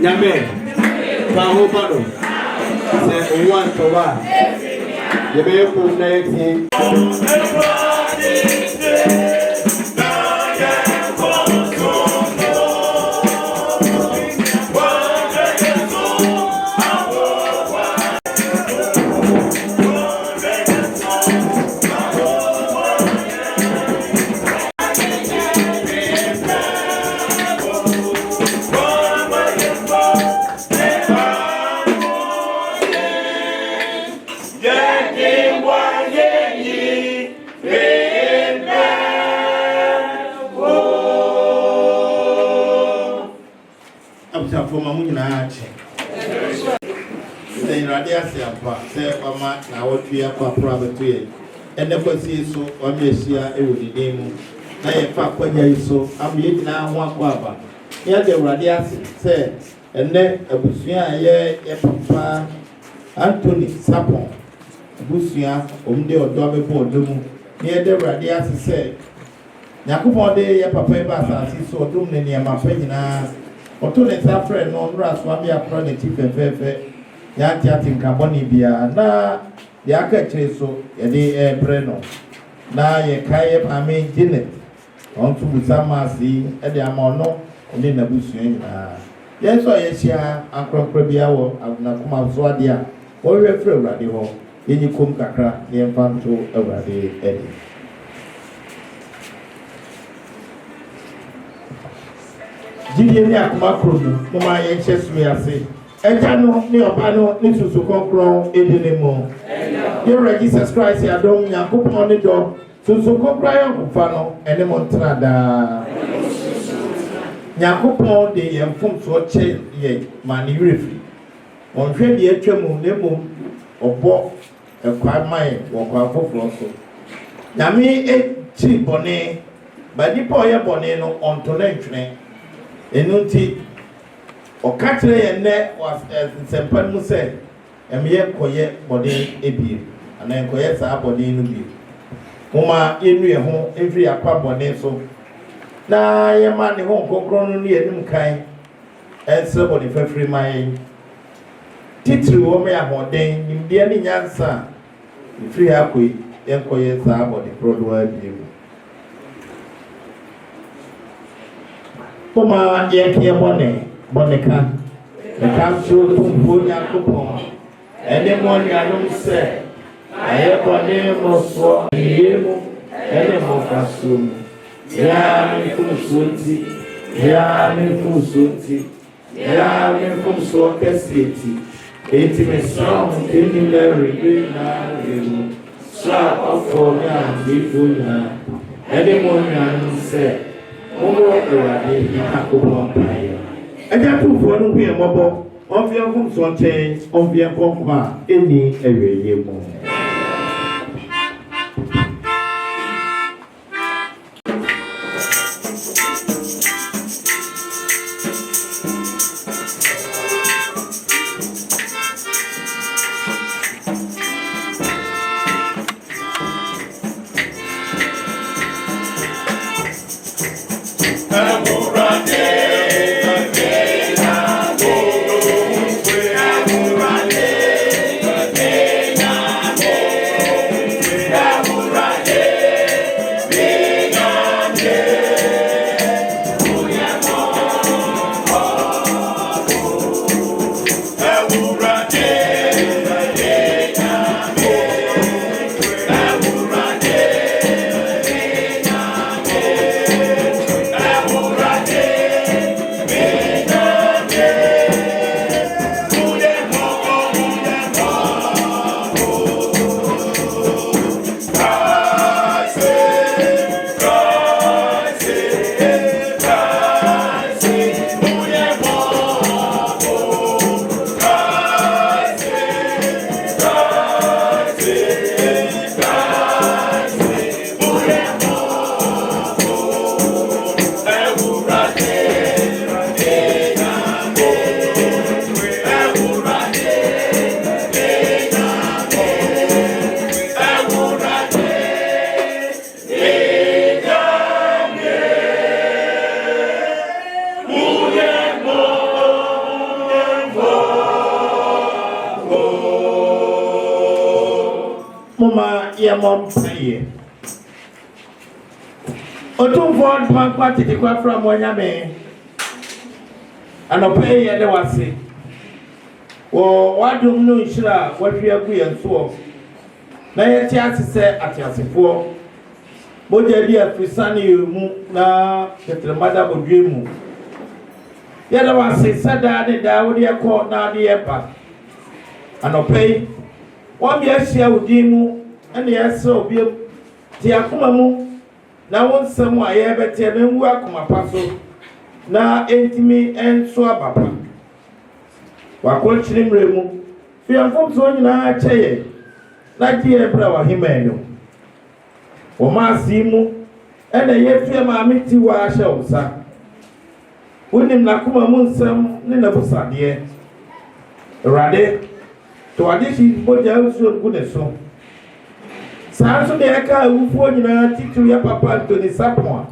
Nyame Paho Pado Se Uwan Toba Yebe Pu na yeti Yeah. Abusa for Mamuna. Say, Radia, say, Mama, now what we are private to it. And never see so, or Messia, it would be name. I am Papa, so I'm yet now one quaba. Here the Radia said, and then Abusia, yeah, Papa Anthony Sarpong, Abusia, Omde or Dobby Boardum, near the Radia said, Yakumo de Papa Bassa, so doom near my penina, or to the Safra, non ras, one be a product, and fair. Yanti Carboni Bia, na the Akacheso, a day Breno. Na ye Kaye Pame Jinet, on to Samasi, and the Amono, and in the Bushing. Yes, I share Uncle Prebiao, of Nakuma Swadia, or refer radio, in you come Kakra, the Infanto over the Eddie. Gideon Macro, Mama, yes, we are saying. Ejano ni opano ni susu kokron edinemo. Ye Jesus Christ ya dom Yakopon ni do susu kokron ya kufano ene montrada. Yakopon de yemfum so che ye mani refi. Onhwe de atwam nemo obo ekwa mai wo kwa foforo so. Nyame chi bone badi po ye bone no onto na ntwene. Enunti o katre ye ne was sempan mu se emye koye body ebi ana koye sa body no bi moma yenu ye ho every akwa body so na ye ma ne ho kokron no ne enim kan ense body fafiri mai titiri wo me ahoden nimde ne nyansa free akoi ye koye sa body produwa bi moma ye ke bone Bonica, the capsule to Bunya Coupon, and then one Yanum said, I have a name of Swam, and a Mofasum. Yamin from Sunti, Yamin from Sunti, Yamin from Soka City. Intimate song, Kenny Larry, Slap of for Yan, Bifuna, and then one Yanum said, Omo, Eja tu fo no hwe mobo onfia kum so chen onfia konkwa eni eweye mu Mama ya mom say Otum for one party to go from Wanyame and a pay ya de wase wo wadum no nhira wadwe agu yenso na ye ti asese atiasefo boja di afisani mu na tetremada bodwe mu ya de wase sada de Dawudi ekọ na de yepa anopai wọ́n bí ẹ̀ṣẹ̀ òdì mu ẹni ẹ̀ṣẹ̀ òbí ti akoma mu na wọ́n nsẹ́mu ayé ẹ̀bẹ̀tẹ̀ ẹ̀mẹ̀ ń wú akoma pa so na entimi enso abapa wakɔ kyeremre mu fiamfo so nyinaa kyɛyɛ na gye ebra wa hemano wo ma asi mu ɛna yɛfie maame ti wa ahyɛ wo nsa wonim na kuma mu nsɛm ne na busadeɛ Awurade to ade shi bogya nsuo gu ne so saa nso deɛ ɛka awufoɔ nyinaa titiri yɛ papa Antoni Sarpong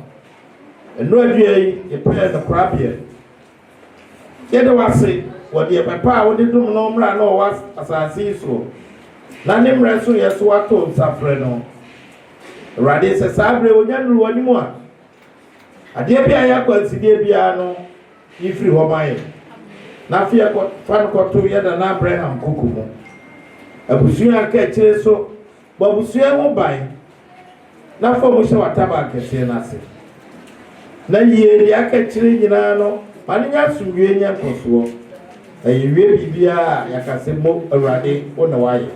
a ɛno adua yi yɛpɛɛ no korabea yɛde wase wɔde papa a wode dom no mmra na ɔwɔ asase yi so na ne mmerɛ so yɛ so ato nsafrɛ no Awurade sɛ saa berɛ wonya nnuru w'anim a adeɛ bi a yɛakɔ nsidie biara no yɛfiri hɔ ma yɛ na afei fa no kɔto yɛda na Abraham koko mu abusua aka akyire so bɔ abusua ho ban na fa mo hyɛ wataba akɛseɛ no ase na yie deɛ aka akyire nyinaa no ma ne nya asomdwie nya nkɔsoɔ ɛyɛ wie biribiara a yɛakasɛ mo Awurade wo na wayɛ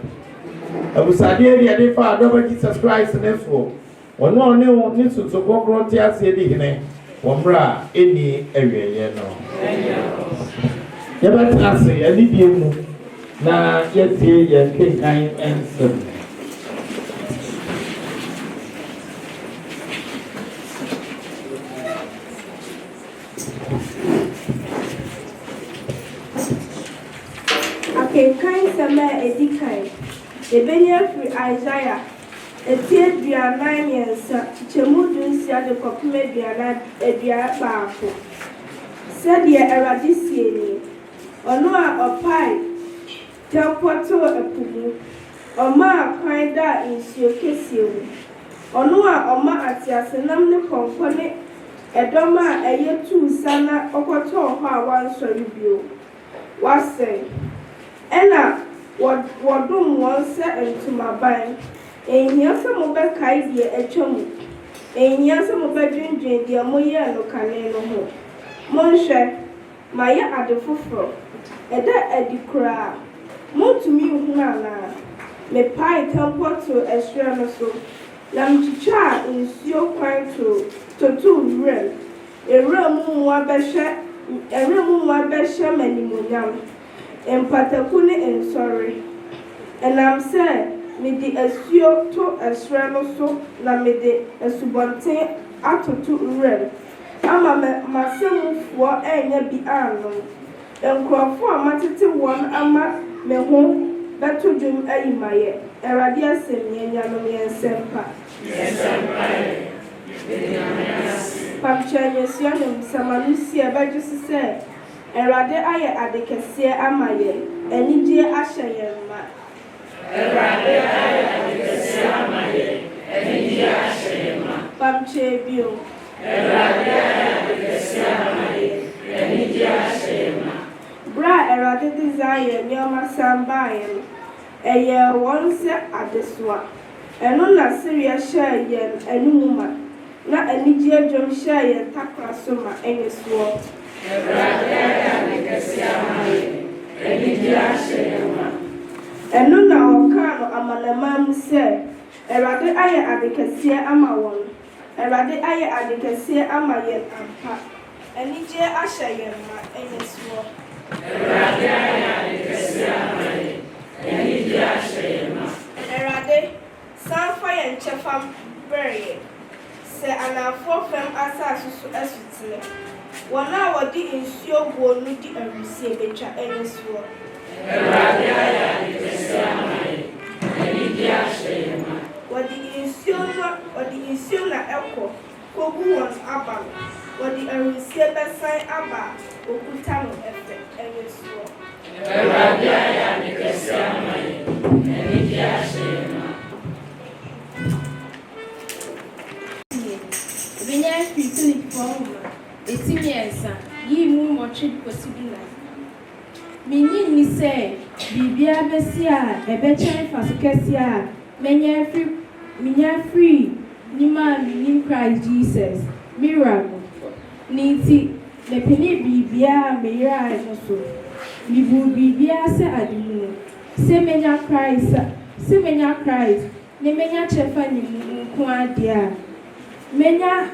abusadeɛ deɛ de fa adɔba Jesus Christ ne soɔ ɔno a ɔne wo ne soso kɔkorɔ te aseɛ di hene wɔ mmerɛ a ɛnni awieeɛ no yɛbɛtena ase anidie mu na yɛtie yɛn kenkan nsɛm akenkan nsɛm a ɛdi kan ɛbɛnya firi Isaiah ɛtie aduanan mmiɛnsa kyɛmu dunsia de kɔpem aduana baako sɛdeɛ Awurade sie nie ɔno a ɔpae tɛmpɔtoo ɛpo mu ɔmaa kwan da nsuo kɛseɛ mu ɔno a ɔma ateasenam ne pɔnkɔ ne ɛdɔm a ɛyɛ tuu sa na ɔkɔtɔɔ hɔ a wansɔre bio wasɛn ɛna wɔdom wɔn sɛ ntomaban ɛnhia sɛ mobɛkae deɛ atwa mu ɛnhia sɛ mobɛdwendwen deɛ moyɛɛ no kane no ho monhwɛ mayɛ ade foforɔ ɛda adi koraa montumi nhunu anaa mepae tɛmpɔtoo ɛserɛ no so na metwitwaa nsuo kwan totoo wuram ewura mu mmoa bɛhyɛ m'animonyam mpataku ne nsɔre ɛnam sɛ mede asuo to ɛserɛ no so na mede asubɔnten atoto wuram ama m'asɛmufoɔ ɛnyɛ bi anom nkurɔfoɔ a matete wɔn ama me ho bɛto dwom ayi mayɛ Awurade asɛm yɛnyanom yɛnsɛmpa pamkyɛ nyɛsua ne msamano si a ɛbɛgye so sɛ Awurade ayɛ ade kɛseɛ ama yɛn anigye ahyɛ yɛn ma Awurade ayɛ ade kɛseɛ ama yɛn anigye ahyɛ yɛn ma pamkyɛ bio Awurade ayɛ ade kɛseɛ ama yɛn anigye ahyɛ yɛn ma bra Awurade de Zion nneɛma san baeɛ no ɛyɛ wɔn sɛ adesoa ɛno na Syria hyɛɛ yɛn anim ma na anigye dwom hyɛɛ yɛn takora so ma ɛnyɛ soɔ Awurade ayɛ ade kɛseɛ ama yɛn anigye ahyɛ yɛn ma ɛno na ɔkaa no amanaman mu sɛ Awurade ayɛ ade kɛseɛ ama wɔn Awurade ayɛ ade kɛseɛ ama yɛn ampa anigye ahyɛ yɛn ma ɛnyɛ soɔ Awurade ayɛ ade kɛseɛ ama yɛn anigye ahyɛ yɛn ma Awurade san fa yɛn kyɛfa brɛ yɛn sɛ anafoɔ fam asase so asutene wɔn a wɔde nsuo guo no di arusie betwa ɛne soɔ Awurade ayɛ ade kɛseɛ ama yɛn anigye ahyɛ yɛn ma wɔde nsuo na ɛkɔ kogu wɔn aba no wɔde arusie bɛsan aba okuta no ɛfɛ ɛne soɔ Awurade ayɛ ade kɛseɛ ama yɛn anigye ahyɛ yɛn ma Ebinya fitili fɔma etimi ɛnsa yi mu mɔtwe kosi bi na minyi ni sɛ bibia bɛsi a ɛbɛkyɛn faso kɛse a menya free nima minim Christ Jesus miracle niti mepene bibia meyra no so libu bibia sɛ adimu sɛ menya Christ ne menya chefa ni nko adia menya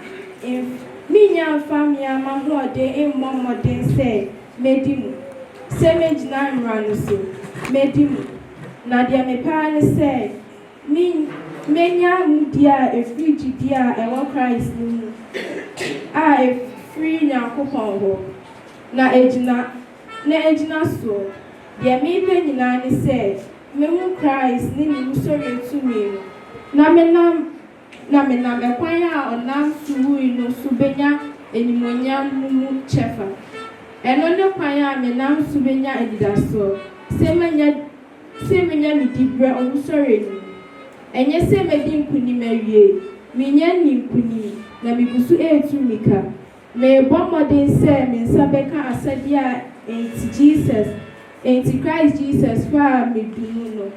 Minya family amahode momode say medimu. Say mejina mranusu medimu. Na dia me pa say menya mudia efriji dia ewo Christ ni. Free Nyankopon ho. Na ejina so. Dia me pe nyina ni say memu Christ ni ni sori tumi. Na menam ekwan a onam suwi no subenya enimonya mu chefa. Eno ne kwan a menam subenya edidaso. Semenya mi dibre onusore ni. Enye se medi nkuni mawie. Minya ni nkuni na migusu etumika. Me bomode se me nsabeka asadia enti Christ Jesus fa me dunu no.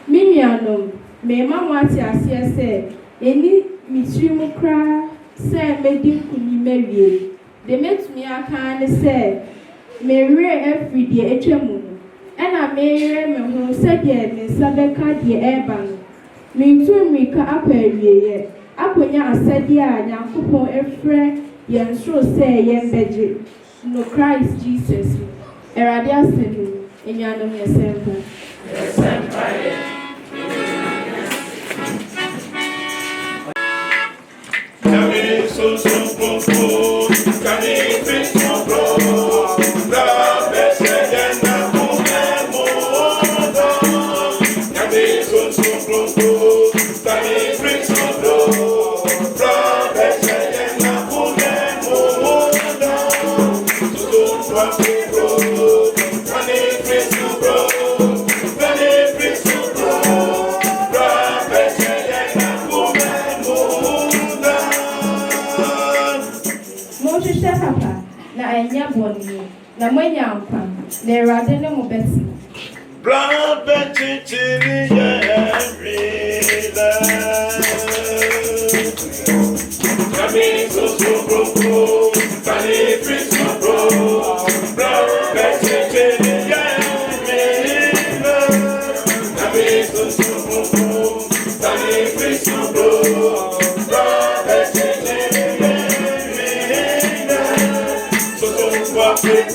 Minianom me mamwati asie se eni mitirimu kra se medi nkuni mawie. De metumi aka ne se me every day etwemu. Ena me ho se de me nsabeka de eba no. Mintumika apawiye akonya asade a Nyankopon efre yenso say yembeje no Christ Jesus erade asenu enyanom yesempa na mwenya ampa na erade ne mo besi bra beti chiri ya rila kami so bro kali friso bro bra beti chiri ya rila kami so bro kali friso bro bra beti chiri ya rila so bro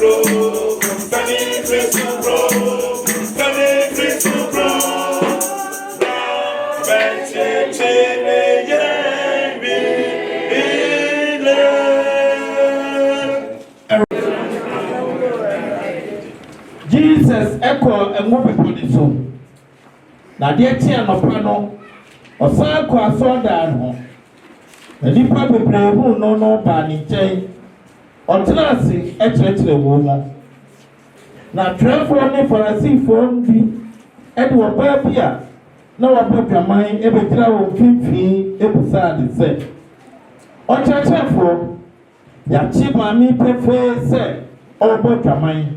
Jesus echo emu peponi so na de tia no pa no osan ko asoda no na nipa bebre hu no ba ni chen otenase ekyerɛkyerɛ wo mo na trafo ne farasifo bi ede wo ba bia na wo ba dwaman ebetira wo mfimfini ebusa de sɛ ɔkyerɛkyerɛfo ya chi mami pefe sɛ ɔbɔ dwaman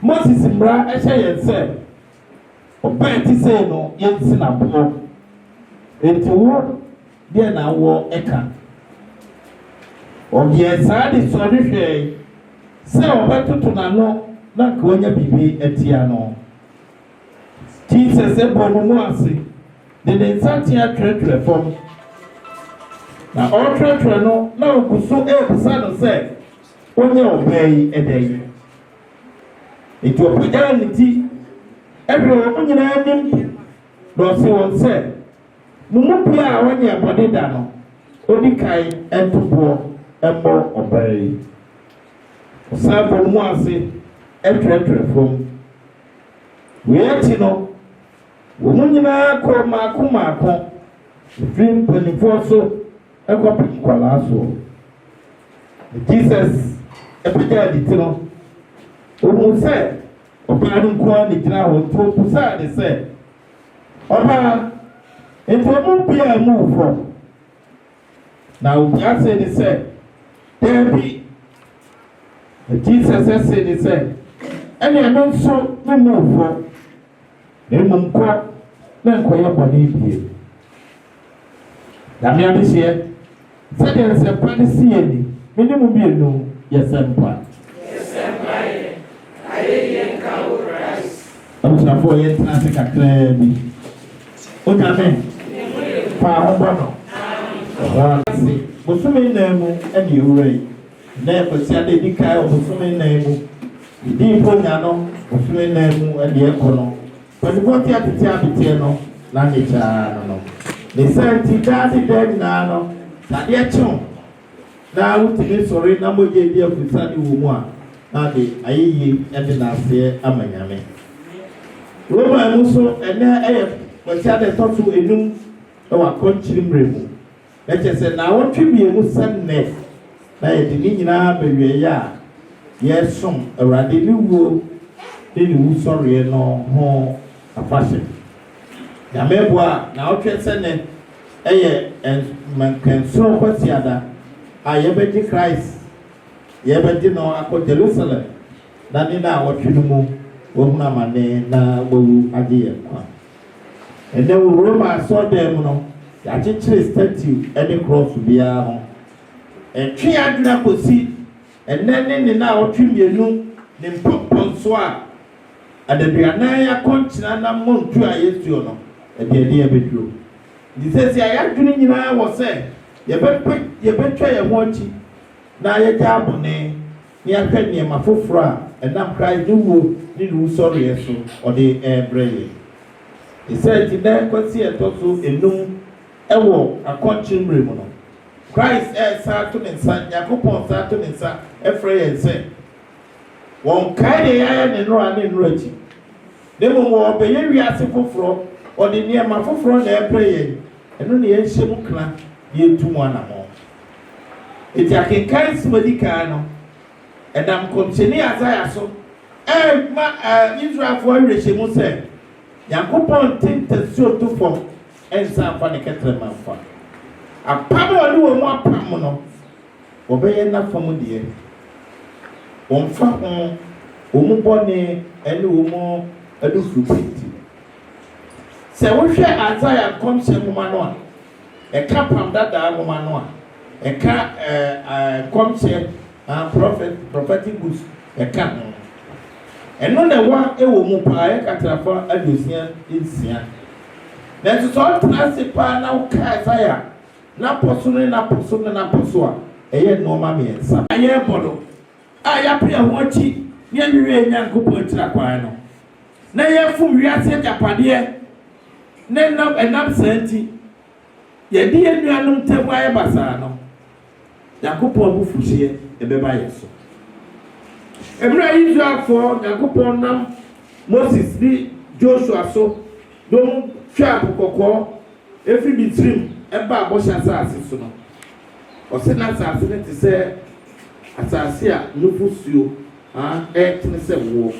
Moses mra ehye yense oba ti say no yensi na bo enti wo de na wo eka obie sa de so hwehwe se obatutu na no na ka onya bibi etia no Jesus ebo no mu ase de nsatia twetwe fom na o twetwe no na okuso ebusa no se onya obai edai iti opagya ne ti every onyina nim do se won se mumu bia wonya bode da no odi kai entobo embo obai osabo mu ase etretre fom we ati no wo nyina ko maako film panifo so ekopim kwala so Jesus epagya di ti no Omo se oba nko ni gira ho to pusa de se oba ento bia mu fo na obi ase ni se debi Jesus ase ni se ene no so mu fo ne mu ko na nko ye boni bie da mi abihie se de se pa ni sie ni minimum bie no yesempa I'm for yet traffic at Crabby. What I mean, Father, bosome nan mu ɛne ewurai na kwasi ade di kai bosome nan mu di ponya no bosome nan mu ɛde ɛkɔ no panibɔti atete abete no na ne cha no ne sɛnti daade dɛm na no tade ɛkyew na wutumi sɔre na mogye di afusa de wɔ mu a na de ayeye ɛde na aseɛ amanyame Roma mu so ɛnɛ ɛyɛ kwasi ade tɔso enum ɛwɔ akɔnkyere mmerɛ mu ɛkyɛ sɛ na wɔtwe mmienu sɛnnɛ na yɛde ne nyinaa bɛwie a yɛsom awurade ne wuo ne ne wu sɔreɛ no ho afahyɛ nyame boa na wɔtwe sɛnnɛ ɛyɛ nkɛnsoro kwasiada a yɛbɛgye Christ yɛbɛgye no akɔ Jerusalem na ne na wɔtwe no mu wɔhunu amane na wɔwu agye yɛn kwa ɛnɛ wɔ Roma asɔredan mu no yɛakyekyere statue ɛne cross biara ho ɛtwe adwena kɔsi ɛnɛ ne na wɔtwe mmienu ne mpɔmpɔ nso a adaduanan akɔnkyena na mmontu a yɛsuo no ɛde yɛbɛduro nti sɛ sɛ yɛadwene nyinaa wɔ sɛ yɛbɛtwa yɛn ho akyi na yɛgya abɔne na yɛahwɛ nneɛma foforɔ a ɛnam Christ ne wuo ne ne wu sɔreɛ so ɔde ɛrebrɛ yɛn ɛsɛ nti na kwasi ɛtɔ so enum ɛwɔ akɔnkyere mmerɛ mu no Christ ɛsa to ne nsa Nyankopɔn sa to ne nsa ɛfrɛ yɛn sɛ wɔn kae de yɛayɛ ne nnora ne nnora akyi na mmom wɔbɛyɛ wiase foforɔ ɔde nneɛma foforɔ na ɛbrɛ yɛn ɛno ne yɛnhyɛ mu kra yɛntu mu anammɔn eti akenkan simadi kaa no ɛnam kɔmhyɛni Asaia so ɛma Israelfoɔ awerɛhyɛ mu sɛ Nyankopɔn te ntasuo to fam ɛnsa afa ne kɛtɛrɛma mfa apam a ɔde wɔ mu apam no wɔbɛyɛ n'afam deɛ wɔmfa ho wɔn mu bɔne ɛne wɔn mu adufuru penti sɛ wohwɛ Asaia nkɔmhyɛ nwoma no a ɛka pam dadaa nwoma no a ɛka nkɔmhyɛ prophetic books ɛka ho ɛno na ɛwɔ ɛwɔ mu paa ɛkatrafa aduosia nsia na nso sɛ ɔtena ase paa na woka Asaia na pɔso ne na pɔso ne na pɔso a ɛyɛ nneɛma mmiɛnsa ayɛ bɔ no a yɛapɛ ɛho akyi ne yɛnwewie Nyankopɔn akyira kwan no na yɛfom wiase agyapadeɛ ne ɛnam saa nti yɛde yɛn nuanom ntam ayɛ basaa no Nyankopɔn abufuhyeɛ ɛbɛba yɛ so ɛberɛ a Israelfoɔ Nyankopɔn nam Moses ne Joshua so dom hwɛ akokɔkɔɔ ɛfiri Misraim ɛba abɔhyɛ asase so no ɔsɛ na asase no te sɛ asase a nufusuo ɛtene sɛ woɔ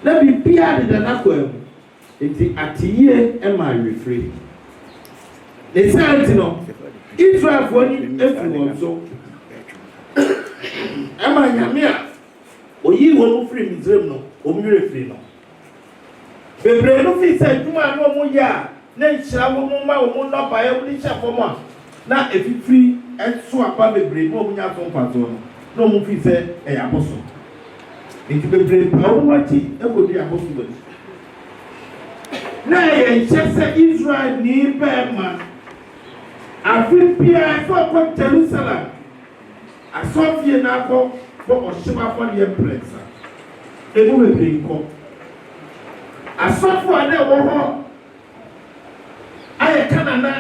na biribiara deda n'akwan mu nti ateyie ɛma awefire ne saa nti no Israelfoɔ ni efiri wɔn so ɛma Nyame a oyi wɔn firi Misraim no wɔn werɛ firi no bebree no fi sɛ adwuma no wɔn yɛ a na nhyira wɔn ma wɔn nnɔbaeɛ wɔn hyɛ fam a na efifiri ɛso aba bebree na wɔn nya so mfasoɔ no na wɔn fi sɛ ɛyɛ aboso nti bebree pa wɔn akyi ɛkɔdi aboso wɔ akyi na yɛ nhyɛ sɛ Israel ni bɛɛma afi pia ɛfɔ kɔ Jerusalem asɔfie n'akɔ bɔ ɔhyɛm afɔdeɛ mpɛrɛnsa emu bebree nkɔ asɔfo a na ɛwɔ hɔ ayɛ Kanana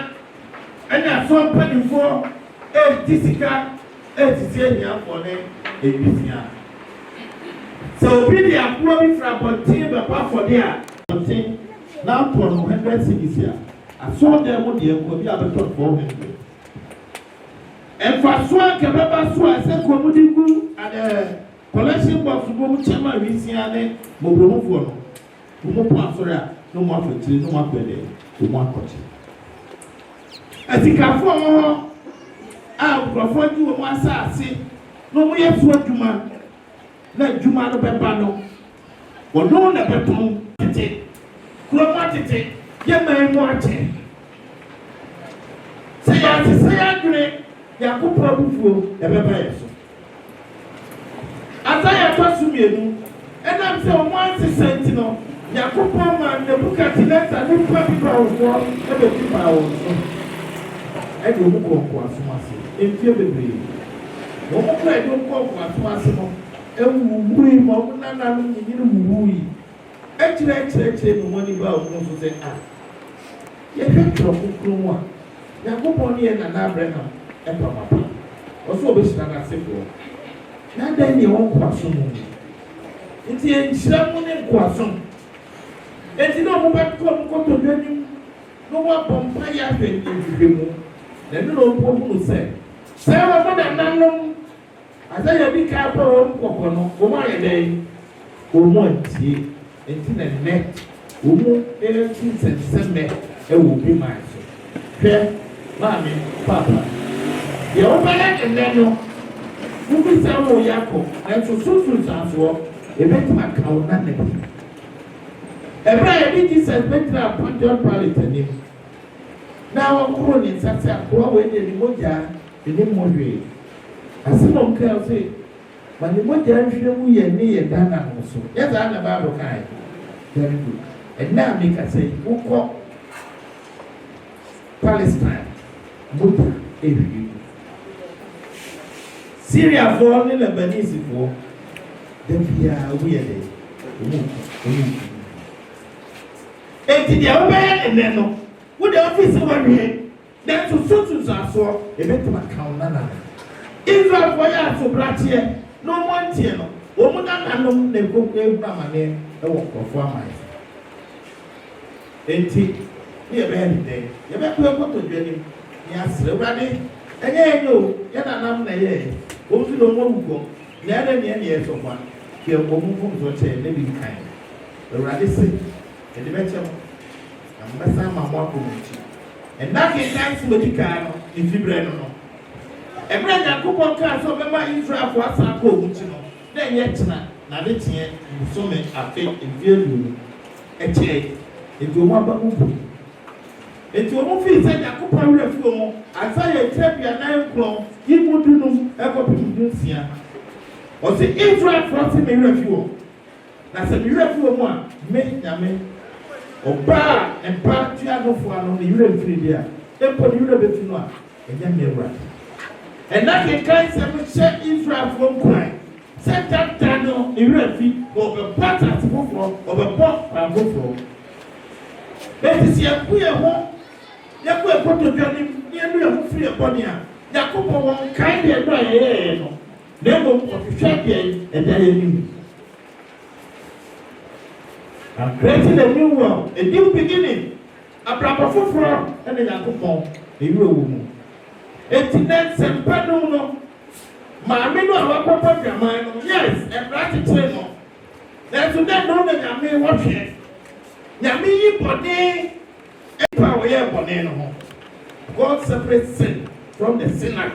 ɛne asɔ mpanimfoɔ ɛdi sika ɛsisi ahiafoɔ ne ebisia sɛ obi de aboa bi fira abɔnten bɛbɔ afɔde a abɔnten n'apɔ no 100 cedis a asɔɔdan mu deɛ nkɔ bi abɛtɔ 400 ɛmfasoɔ nkɛbɛba so a ɛsɛ kɔn mu de gu collection box bɔ mu kyɛm a wisia ne mɔbromufoɔ no wɔn pɔ asɔre a na wɔn afɔ akyire na wɔn akɔ dɛ wɔn akɔkye asikafoɔ wɔ hɔ a nkurɔfoɔ di wɔn asase na wɔn yɛ so adwuma na adwuma no bɛba no wɔn na bɛtɔn tete kuroma tete yɛ mɛn mu akyɛ sɛ yɛasesa yɛ adwene yɛakopɔ abufuo ɛbɛba yɛ so Asaia tɔ so mmienu ɛnam sɛ wɔn asesa nti no yɛakopɔ ma Nebukadnezar nipa bi ba wɔn ɛbɛbi ba wɔn so ɛde wɔn kɔ nkoasom ase Enfie bebree. Wɔn mo kura ɛdi nkɔ ɔkɔ ato ase no. Ewuwui ma ɔmo nana no nyini wuwui. Ɛkyerɛkyerɛkyerɛ no wɔn ni ba ɔmo nso sɛ a. Yɛhwɛ twerɛ kukuru mu a. Yakubɔ ne yɛ Nana Abraham ɛpamapa. Ɔso ɔbɛhyira n'asefoɔ. N'adan deɛ wɔn kɔ aso mu. Nti nhyira mu ne nkɔ aso. Enti na ɔmo bɛkɔ ɔmo kɔtɔ dwa nim. Na wɔn abɔ mpa yɛ ahwɛ nhwehwɛ mu. Na ɛno na ɔmo mu sɛ. Sɛ wɔn nananom. Asa yɛ bi ka bɔ wɔn kɔkɔ no. Wɔn ayɛ dɛ. Wɔn antie. Enti na nnɛ. Wɔn ɛnti nsɛnsɛmɛ ɛwɔ bi maa so. Hwɛ. Maame, papa, deɛ wobɛyɛ nnɛ no, wobisa wo yɛ akɔ, nanso sunsun sansoɔ, ebɛtumi aka wo nana bi. Ɛberɛ a yɛde Jesus bɛtena Pontius Pilate anim, na wɔkoro ne nsa sɛ akoa wɔ ɛde ne mogya ne mmɔ hwee. Asɛm a ɔmkaa sɛ, ma ne mogya nhwɛ mu yɛ ne yɛ dana no so. Yɛ saa na Bible kae. Very good. Ɛnnɛ a meka sɛ, wokɔ Palestine. Muta ehwie. Syria for ne Lebanese for dem bia we dey. Omu. Enti dia wo be ne no. Wo de office wo hwe. Dem to so aso e betima kan nana. Israel for ya so bratie no montie no. Omu nananom na ekoko ebramane e wo kofo amai. Enti ne be ne dey. Ye be ko to dwani. Yes, everybody. Enye yo, ya na nam na ye. O fi no mo wugo. Na ya na ne so kwa. Ke o mo fu so che na bi kan. Everybody say, e de beche mo. Na mbasa ma mo akọ nchi. And that ke kan si we di kan no, ifibre no no. Ebra Yakubon ka so be ma Israel for asa ko nchi no. Na ye tena na de tie so me afi evielu. E che. E do mo ba mu. Eti omo fi se Yakubon wura fi omo asa ye trebia na nkron yimudunum ekopimudunsia o se Israel front me wura fi omo na se me wura fi omo a me nyame oba empa tua no fo ano ne wura fi dia empo ne wura be fi no a enya me wura and that can kind se me share Israel from kwan se tata no ne wura fi o be patat foforo o be pop and foforo beti se akuye ho Yaku e koto dwani ni enu ya free e body a Yakubon won kind de do ayeye no na mo official de e da yenu I'm creating a new world, a new beginning. Abraham foforo ene Yakubon e wura wo mu etinan sempa no no maame no awakopɔ dwaman no yes e practice no na to dem no na nyame wo hwe nyame yi body God separates sin from the sinner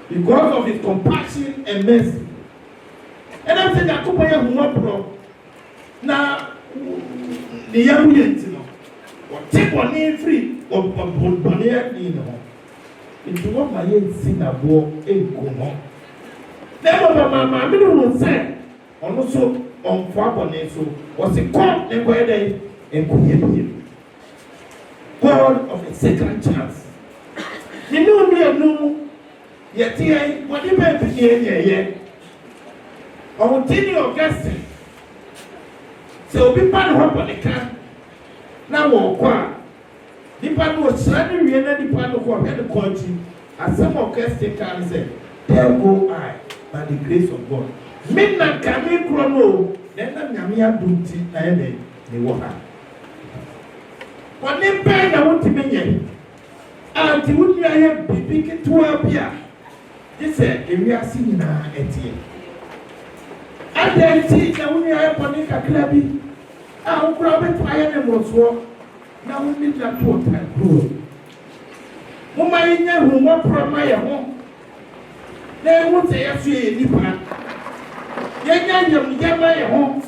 because of his compassion and mercy. And I'm saying that Yakubon who pro na the young no or take one free or bonnet no. Into what my sin about a come. Never my middle say also on Fabonnet so was a court and where they and God of a second chance. You know me no yet here what you meant here. I will tell you Augustine. So be part of on the camp. Now walk. The part was standing here and the part of what had the country. As some Augustine can say, there go I by the grace of God. Midnight can make chrono, then I'm Yamia Duty and the water. When they pay the what to me, and the would I have big to appear. They said, if we are seeing our ATM. And then see that we are Ponica Clubby. I'll probably try and was walk. Now we need that to time. Woman in there who won't promise home. They won't say, yes, you are. Yan Yamaya home.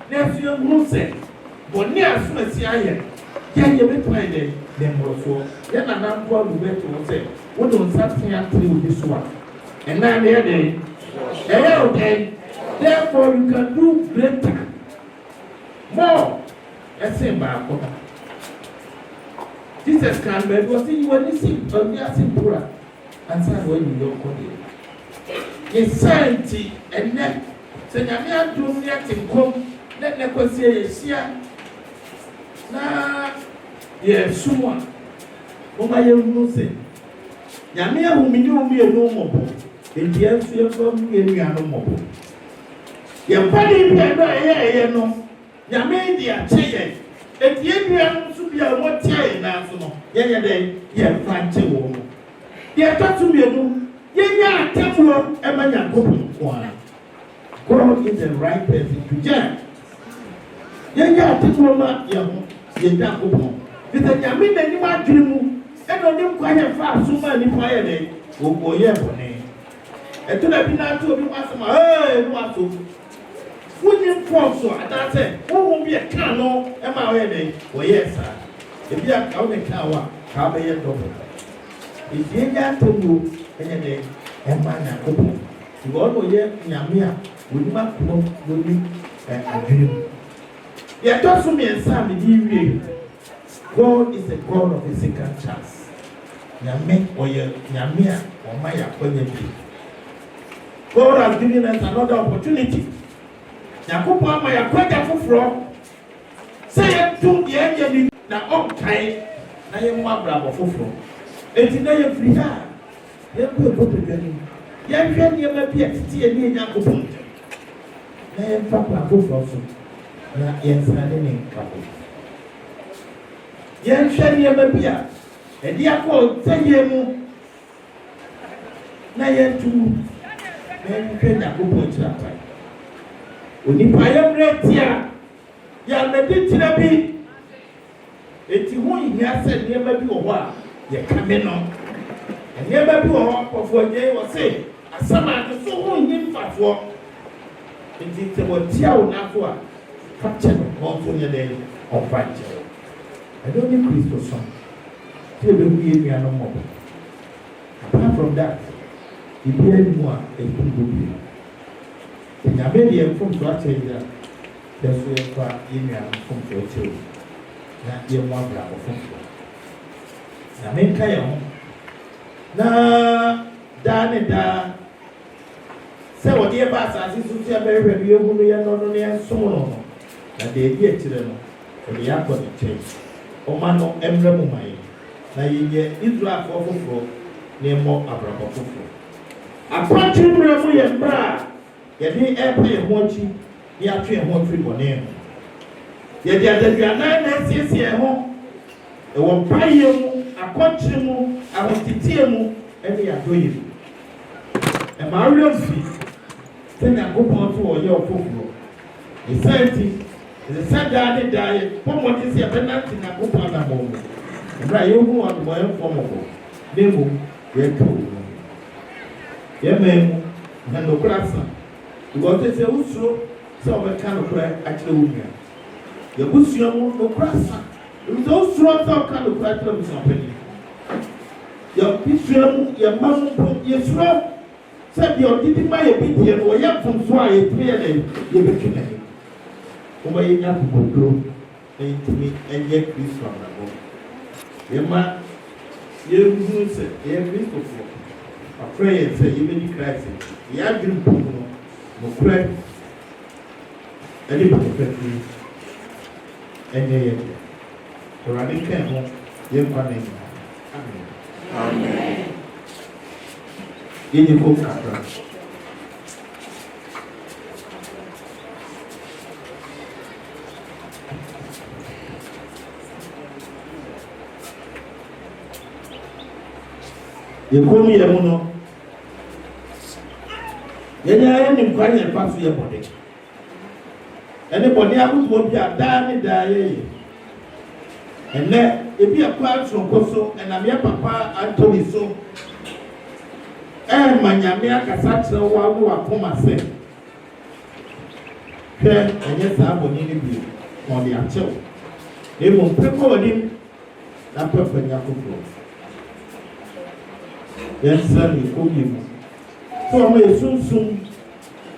There's your moon said, but near as soon as I am. Yan Yamay, them also. Yan and I'm going to bet to say, what don't something up to this one. And now they're there. Okay. Therefore, you can do greater. More. Let's say, Jesus can be, was he when you see, but we are simple. ansa na wɔyi yɛ ɔkɔ deɛ yɛsanti ɛnɛ sɛ nyame adom ne ate nkɔm na ɛnɛ kɔsi yɛhyia na yɛsom a wɔma yɛhunu sɛ nyame ahomini wo mmienu mmɔbɔ enti nso yɛfa mu yɛnnua no mmɔbɔ yɛmpade bia no a ɛyɛ no nyame de akyɛ yɛn enti yɛnnua no nso bia wɔtia yɛn nanso no yɛnyɛ dɛ yɛmfa nkyɛ wɔ mu deɛ ɛtɔ so mmienu yɛnyɛ atammuo ɛma nyankopɔn nko ara God is the right person to judge yɛnyɛ atammuo ma yɛn ho yɛn nyankopɔn bisɛ nyame n'anim adwene mu ɛna ɔnim kwa yɛ fa aso ma nipa yɛ dɛ wɔyɛ bɔne ɛto na bi n'ato obi ho asɛm a no ato wonyim fɔɔ so anaasɛ wohu bi ɛka no ɛma ɔyɛ dɛ wɔyɛ saa ebi a kawo ne ka wa ka bɛyɛ dɔbɔ eti yɛnyɛ atammuo ɛnyɛ dɛ ɛma nyankopɔn nti ɔno ɔyɛ nyame a wɔnim akoma wɔnim adwene mu yɛtɔ so mmiɛnsa a mede wie God is a God of a second chance. Nyame oye nyame a ɔma yɛ akɔnya bi. God has given us another opportunity. Nyankopɔn ama yɛ akɔnya foforɔ. Sɛ yɛto yɛnyɛ ni na ɔnkae na yɛmmɔ abrabɔ foforɔ. Enti na yɛfiri ha yɛnkɔ ɛbɔtɔdwa no mu. Yɛnhwɛ nneɛma bi a tete yɛ ne Nyankopɔn nkyɛn. Na yɛmfa kwan foforɔ so na yɛnsane ne nka ho. Yɛnhwɛ nneɛma bi a ɛde akɔ sɛyɛ mu na yɛntu na yɛnhwɛ Nyankopɔn kyerɛ akwan. Onipa yɛmmerɛ tia yɛamɛde kyerɛ bi eti ho nhia sɛ nneɛma bi wɔ hɔ a yɛka me no nneɛma bi wɔ hɔ akɔfoɔ gye wɔ se asɛm a ade so ho nyi mfafoɔ nti sɛ wɔtia wo n'afo a fa kyɛ no na ɔnso nyɛ dɛ ɔmfa nkyɛ wo ɛdɛ ne Kristo so sɛ ɛbɛhu yɛ nnuanom mmɔbɔ apart from that ebia ni mu a ɛkum bɔ bio nyame deɛ mfomso akyɛ yi a yɛ so yɛfa yɛ nnuanom mfomso akyɛ wo na yɛmmu abrabɔ foforɔ na menka yɛn ho na daa ne daa sɛ wɔde yɛba asase so sɛ yɛbɛhwɛ no yɛhu no yɛnɔ no ne yɛnsom no no na deɛ ɛdi akyirɛ no wɔde yɛakɔ ne nkyɛn ɔma no mmerɛ mu ma yɛn na yɛnyɛ Israelfoɔ foforɔ na yɛmmɔ abrabɔ foforɔ apɔnkye mmerɛ mu yɛ mmerɛ a yɛde ɛpa yɛn ho akyi ne yɛatwe yɛn ho afiri bɔne ho yɛde adaduanan na asiesie yɛn ho ɛwɔ mpayɛ mu akɔnkyere mu ahoteteɛ mu ɛne yɛadɔyɛ mu ɛma awerɛ mfi sɛ Nyankopɔn so wɔyɛ ɔfoforɔ ɛsanti ɛsɛ sɛ daa ne daa yɛ pɔmmɔde sɛ yɛbɛnante Nyankopɔn anammɔ mu ɛberɛ a yɛhu adɔmɔyɛfoɔ mmɔbɔ na mmom yɛka wo mu yɛmaa mu na nokorɛ asa because sɛ wosuro sɛ wɔbɛka nokorɛ akyerɛ wo nua yɛbusua mu nokorɛ asa ɛbi sɛ wosuro sɛ wɔka nokorɛ akyerɛ busuapani yɛbusua mu yɛma mu mpo yɛsuro sɛ deɛ ɔdedi ma yɛ bi deɛ no wɔyɛ mfomso a yɛtumi yɛ dɛ yɛbɛtwe n'ani wɔma yɛnya akokoduro na yɛntumi ɛnyɛ Kristo abrabɔ yɛma yɛhunu sɛ yɛyɛ Kristofoɔ afrɛ yɛn sɛ yɛbɛdi Christ yɛadwene mpo mu no nokorɛ ɛne bɔnefɛfiri ɛnyɛ yɛ deɛ Awurade nka ho yɛmfa no nyinaa amen yɛnyɛ kɔ kakra yɛkɔm yɛ mu no yɛnyɛ yɛnim kwan yɛmfa so yɛ bɔne ɛne bɔne ahodoɔ bi a daa ne daa yɛyɛ ɛnɛ ebi ɛkɔ asoronko so ɛnam yɛ papa antoni so ɛma nyame akasa kyerɛ wo abo wakoma sɛ hwɛ ɛnyɛ saa bɔne no bio na ɔde akyɛw na mmom pɛkɔ w'anim na pɛpɛ nya foforɔ yɛnsra ne ɛkɔmyɛ mu sɛ ɔma yɛsunsum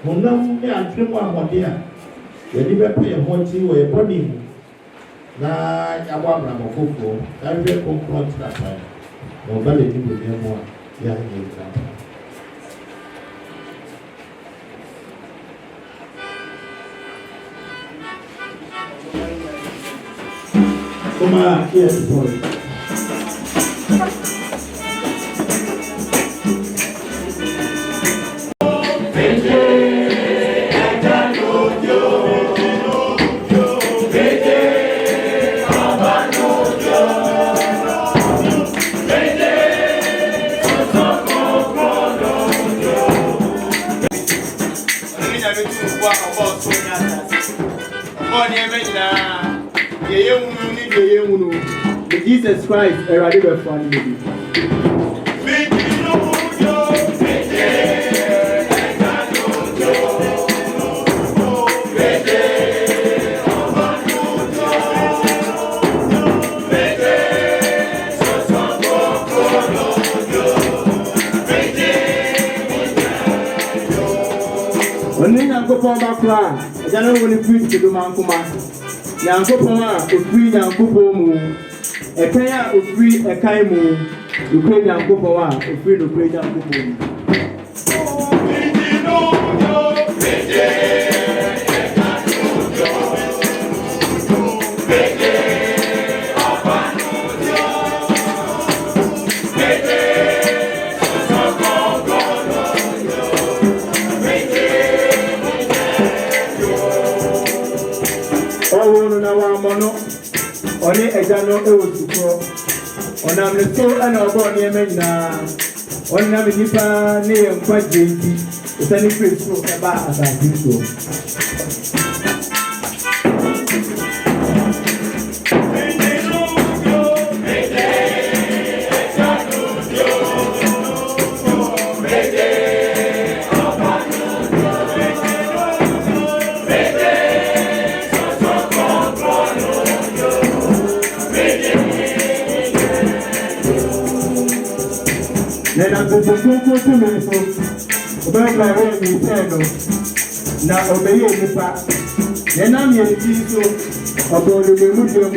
honam ne adwene mu ahoɔden a yɛde bɛpɛ yɛn ho akyi wɔ yɛ bɔne mu na yɛabɔ abrabɔ foforɔ na hwɛ kɔnkrɔn kyerɛ akwan na ɔba n'anim bɛnea mu a ya nyina yes boy. Jesus Christ, a radical family. Only Yankopon Bakra, I don't want to preach to the Mankuma. Yankopon, to free Yankopomu, a kaya of free a kaimu, Ukraine Yankopoa, to free the great Yankopomu. Only a general to grow. On a little and a body now. On a nipa near quite dainty. It's any place to about as I do so. Then I'm going to me so about my way in the now obey the fact. Then I'm here to so about the Muslim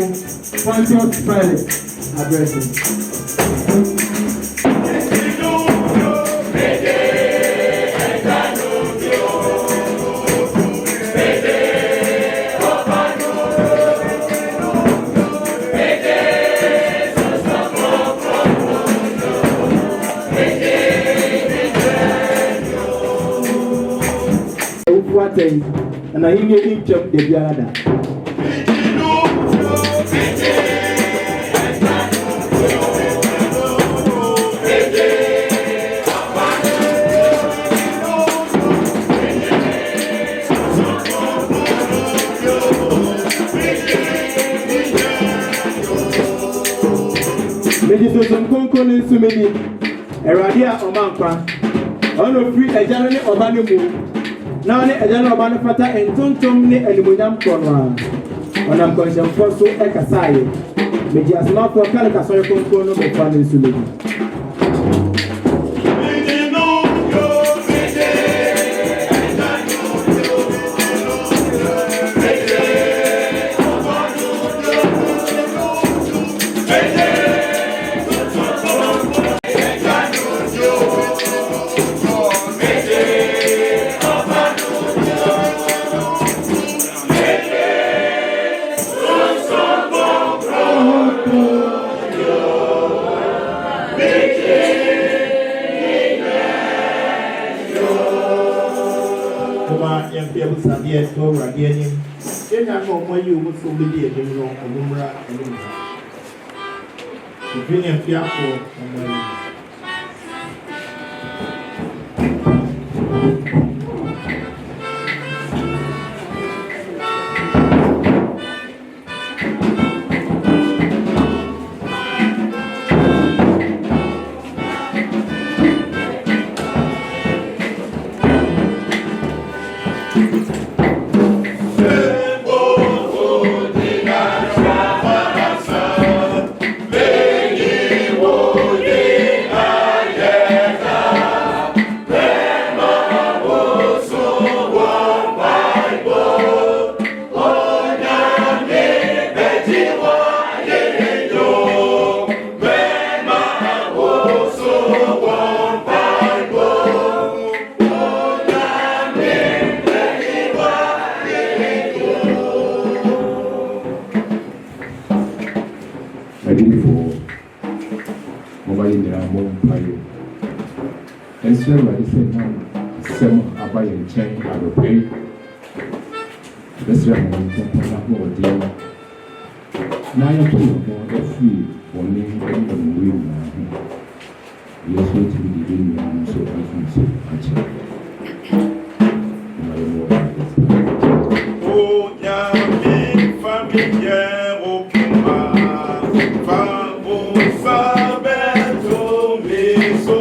conscious Friday addressing. And I hear him jump the Biada. Asante Konkori sumedi eradia omanpa ono free ejane obane mu na one ejane obane fata entontom ni elimonyam kono onam konsham foso ekasaye meji asma ko kale kasoye konko no be fa ni sumedi. Yes, go again. Then I know why you would so be there, you know, a number and the opinion fearful and Hey! And so, I said, some about your chain, I will pay. That's right, I'm going to have more deal. Now you're more free for me and we now. You're supposed to be doing your so I can see. Oh, yeah, familiar, open my family, Sabeto, me so.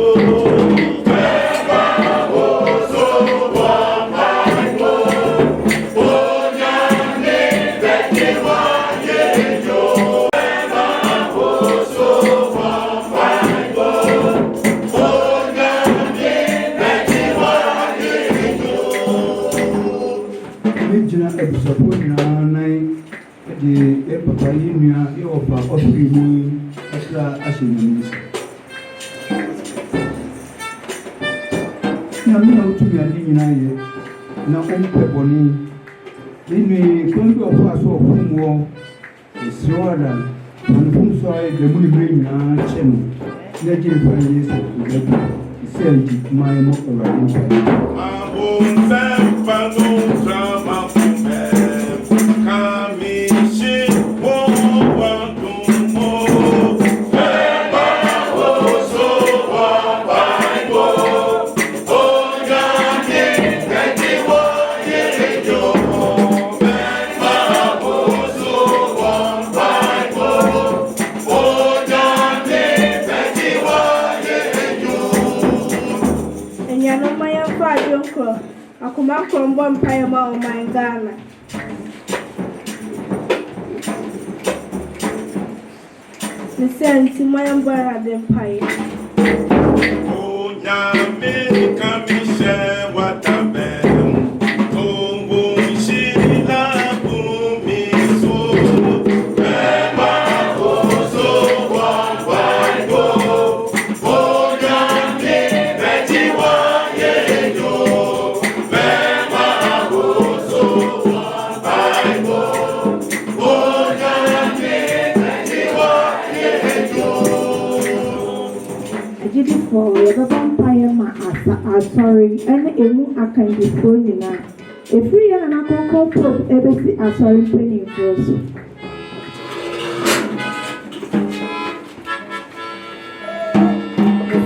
Sorry, and emu akan di phone na. Every year na konko pop ebesi sorry training for us.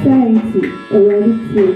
Thank you. Already.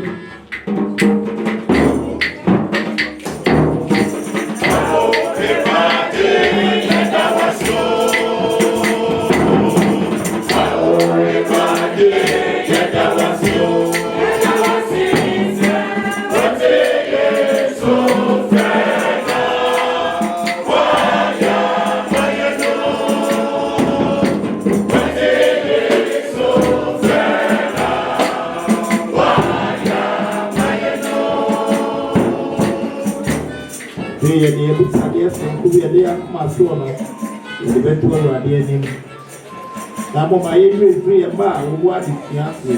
Na mo ma ye free ba wo wa di fiance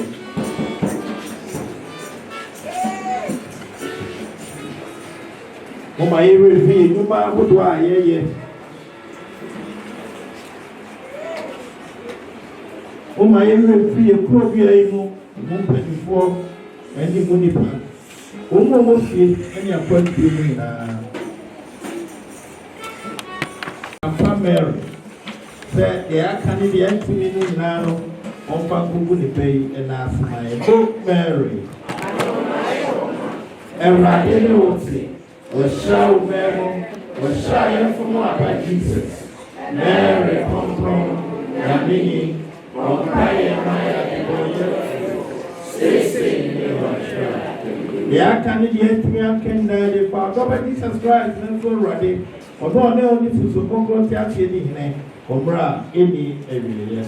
mo ma ye free you ba wo do ayeye mo ma ye free ko bi ayi mo mpanyifo eni mo nipa o mo fi eni akwanti ni na Mary said the Akani the Anthony Nano on Pangu the Bay and asked my book Mary. And Radini Oti was show Mary was shy from what by Jesus. Mary come from Yamini on Kaya Maya 16 the Akani the Anthony can die for God Jesus Christ and so ready. Although no only to support God, actually, Obra, any every year.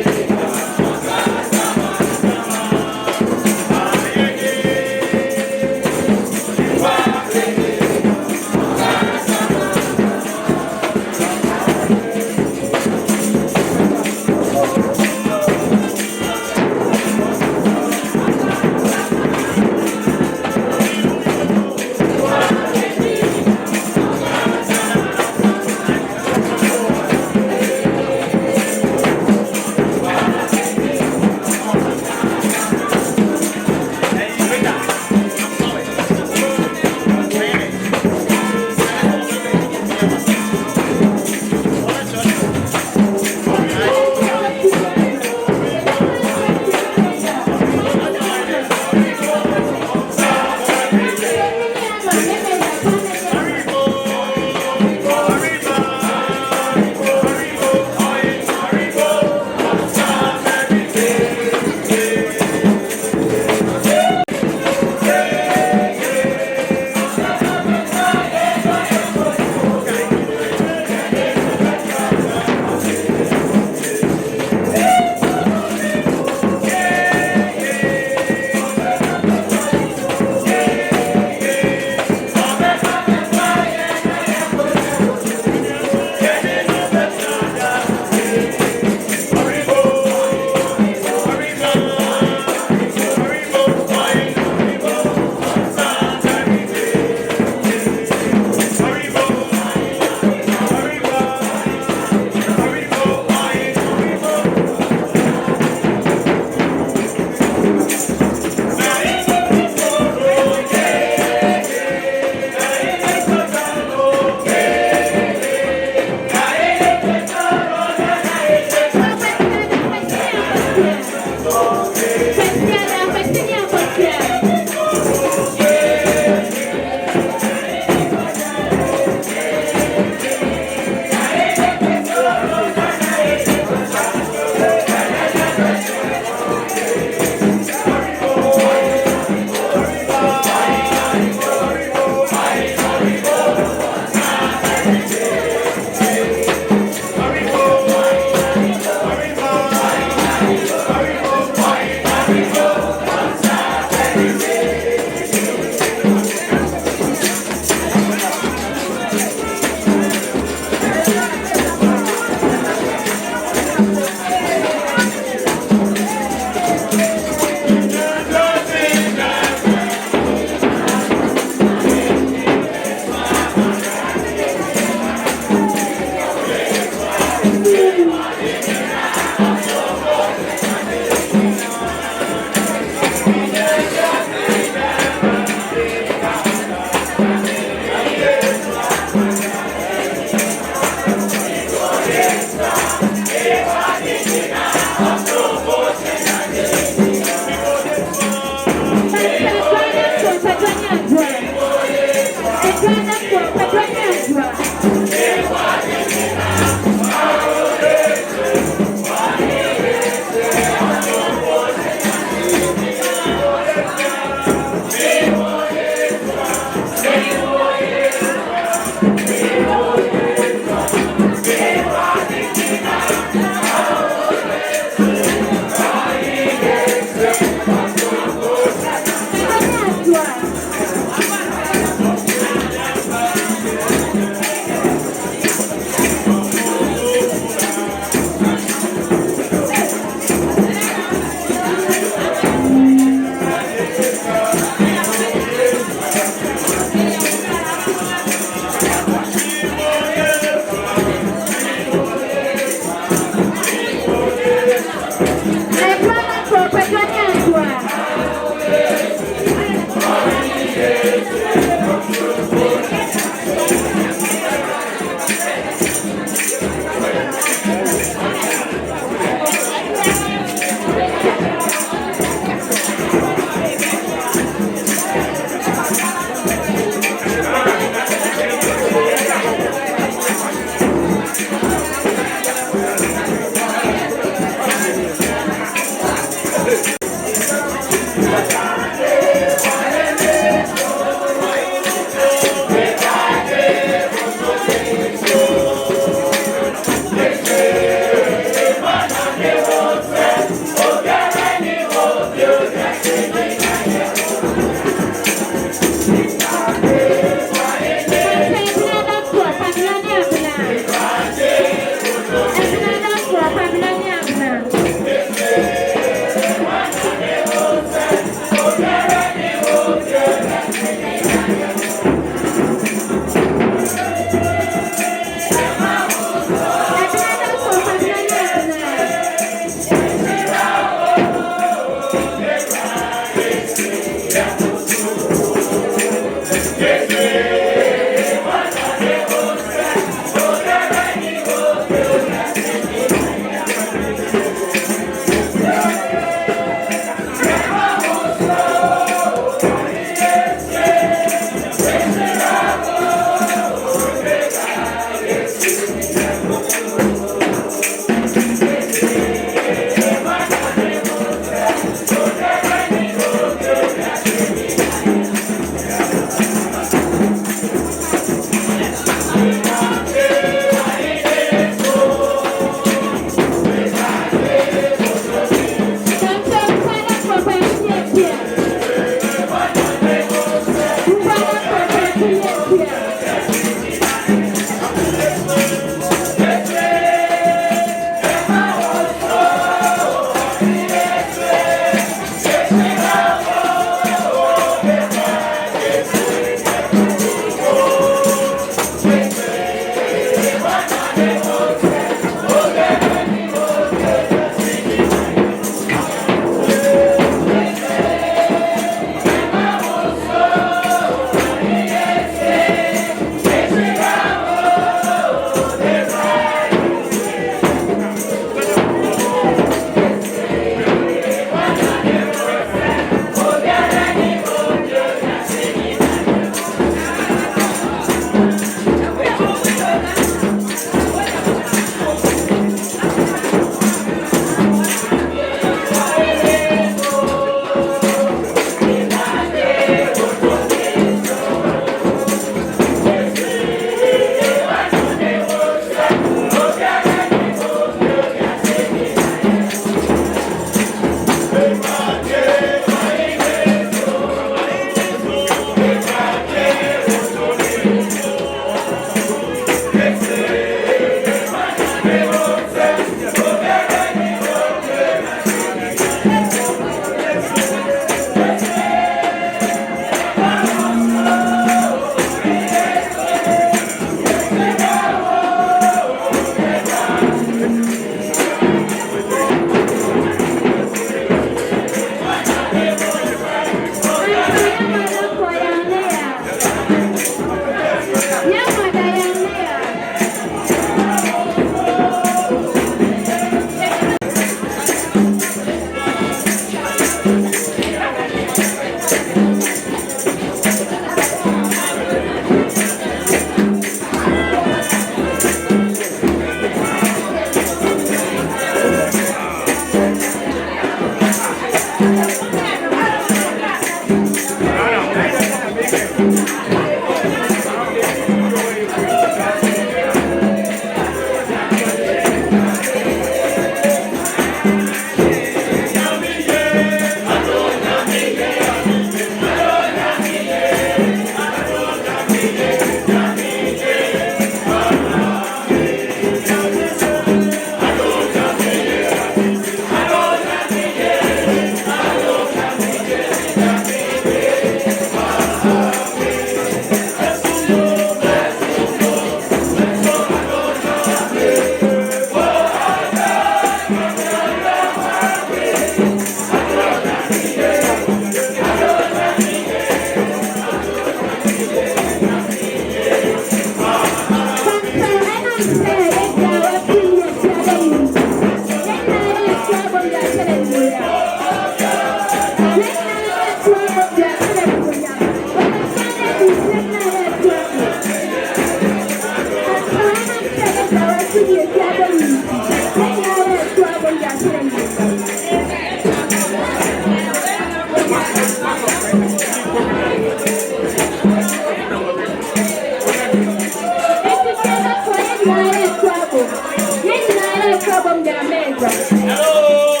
from the America. Hello.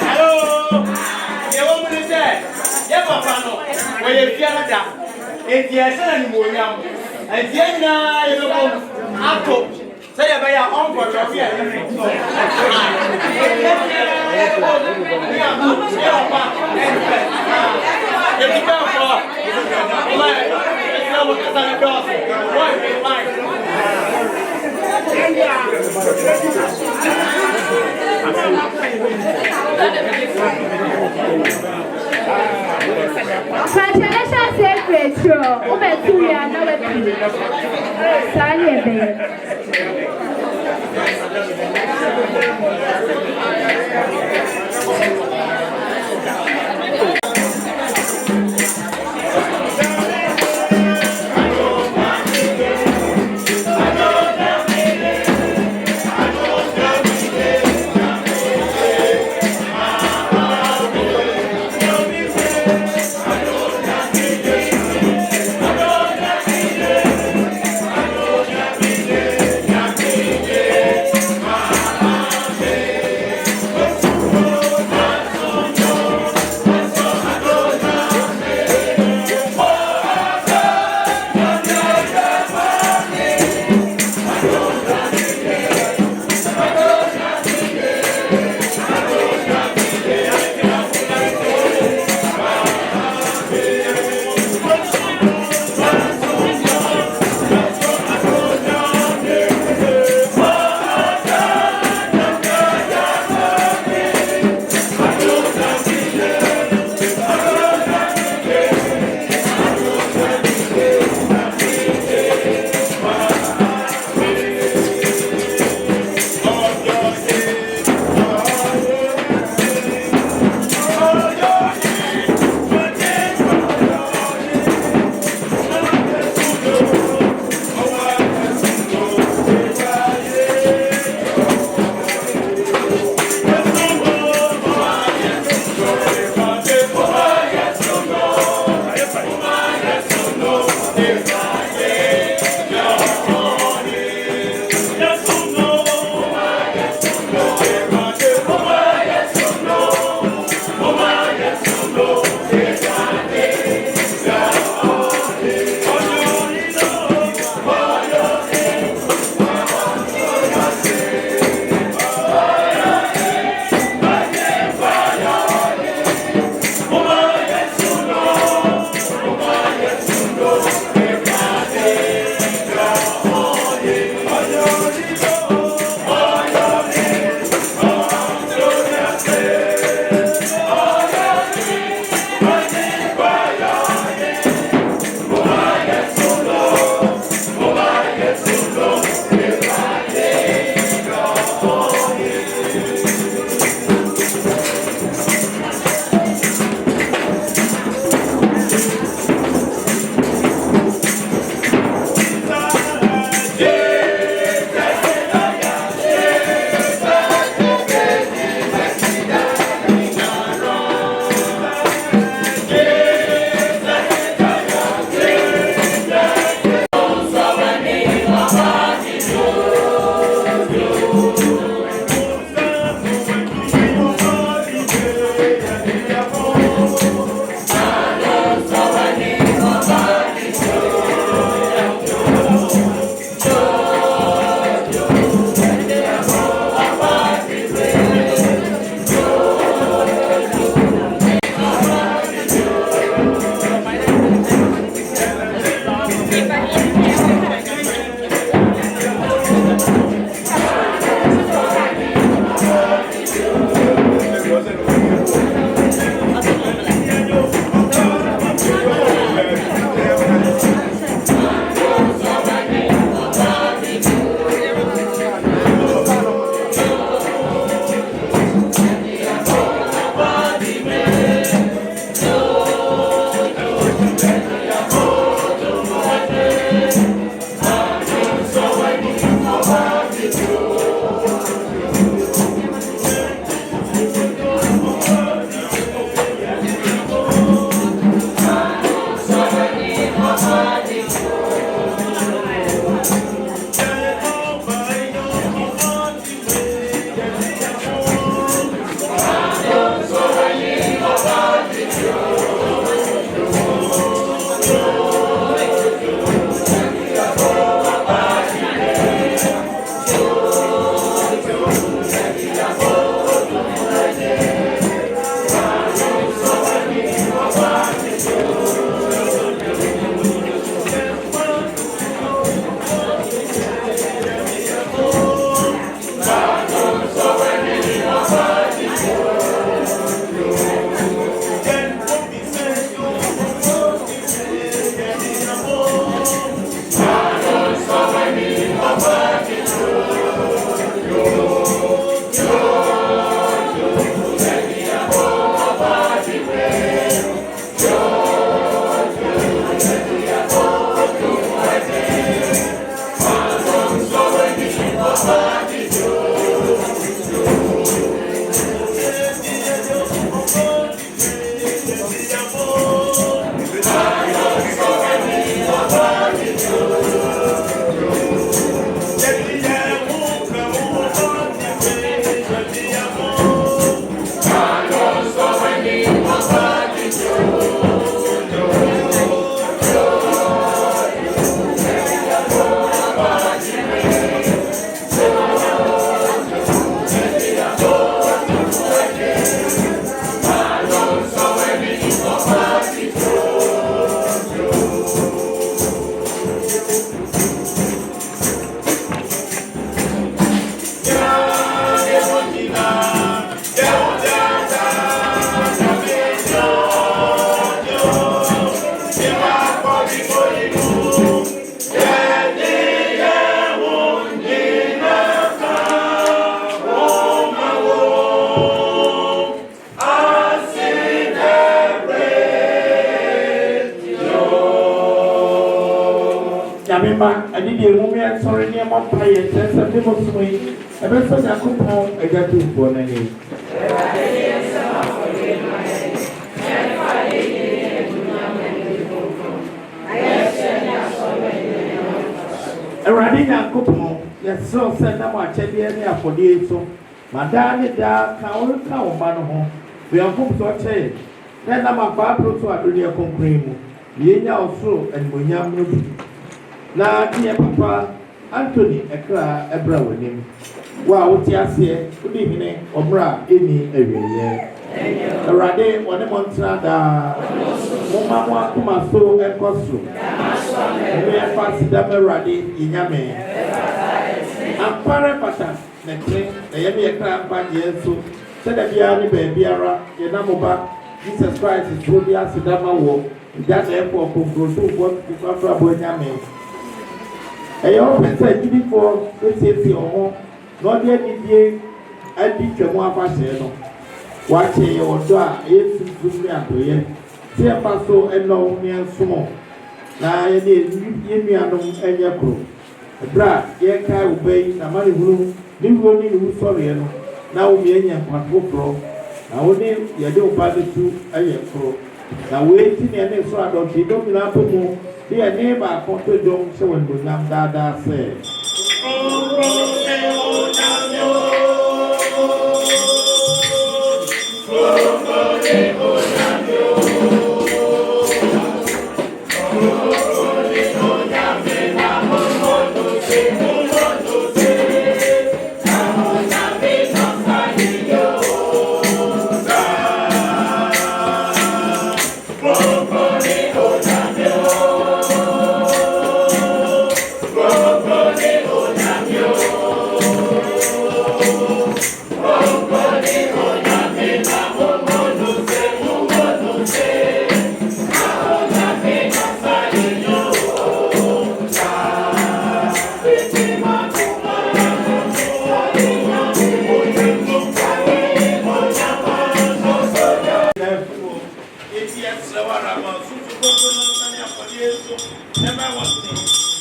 Hello. You want me to say? Yeah, Papa, no. Where you feel like that? It's yes, and more young. And then you know, Apple. Say about your own for your fear. Congratulations, Secretary. Two years now. Sorry, baby. Mema, I did a woman sorry near my pie and some people swing. I bet such a compound I got to for an end. A riding and coupon, yes, so send them my check for the so. My daddy, da, can't count man home. We are hopes or change. Then I'm a bar to a real concrete. Ye also and Munyam Nubi. Na dear Papa Anthony Ekra Ebra with him. Wow, Tiasia, good evening, Obra, any area. A rade, one montrada, Mama, Kuma, so and Costu. We are fast double radi in Yame. And Parapata, next thing, the Yami Ekra Panyesu, said a Biani Babyara, Yenamoba, Jesus Christ is truly as a Dama walk. That airport could go to what the Papa Boyame. I often said, giving for the safety of home, not yet in the I did your more passion. Watching your door, if you do not do it. See a passo and no near small. Now, I did give me a no and your crew. A brat, ye can obey a money room, live only who sorry. Now we are not pro. Now, only you don't buy the two a pro. Now, waiting and then so I don't see don't have to move. Dear neighbor, I come to John so when we nam dada say.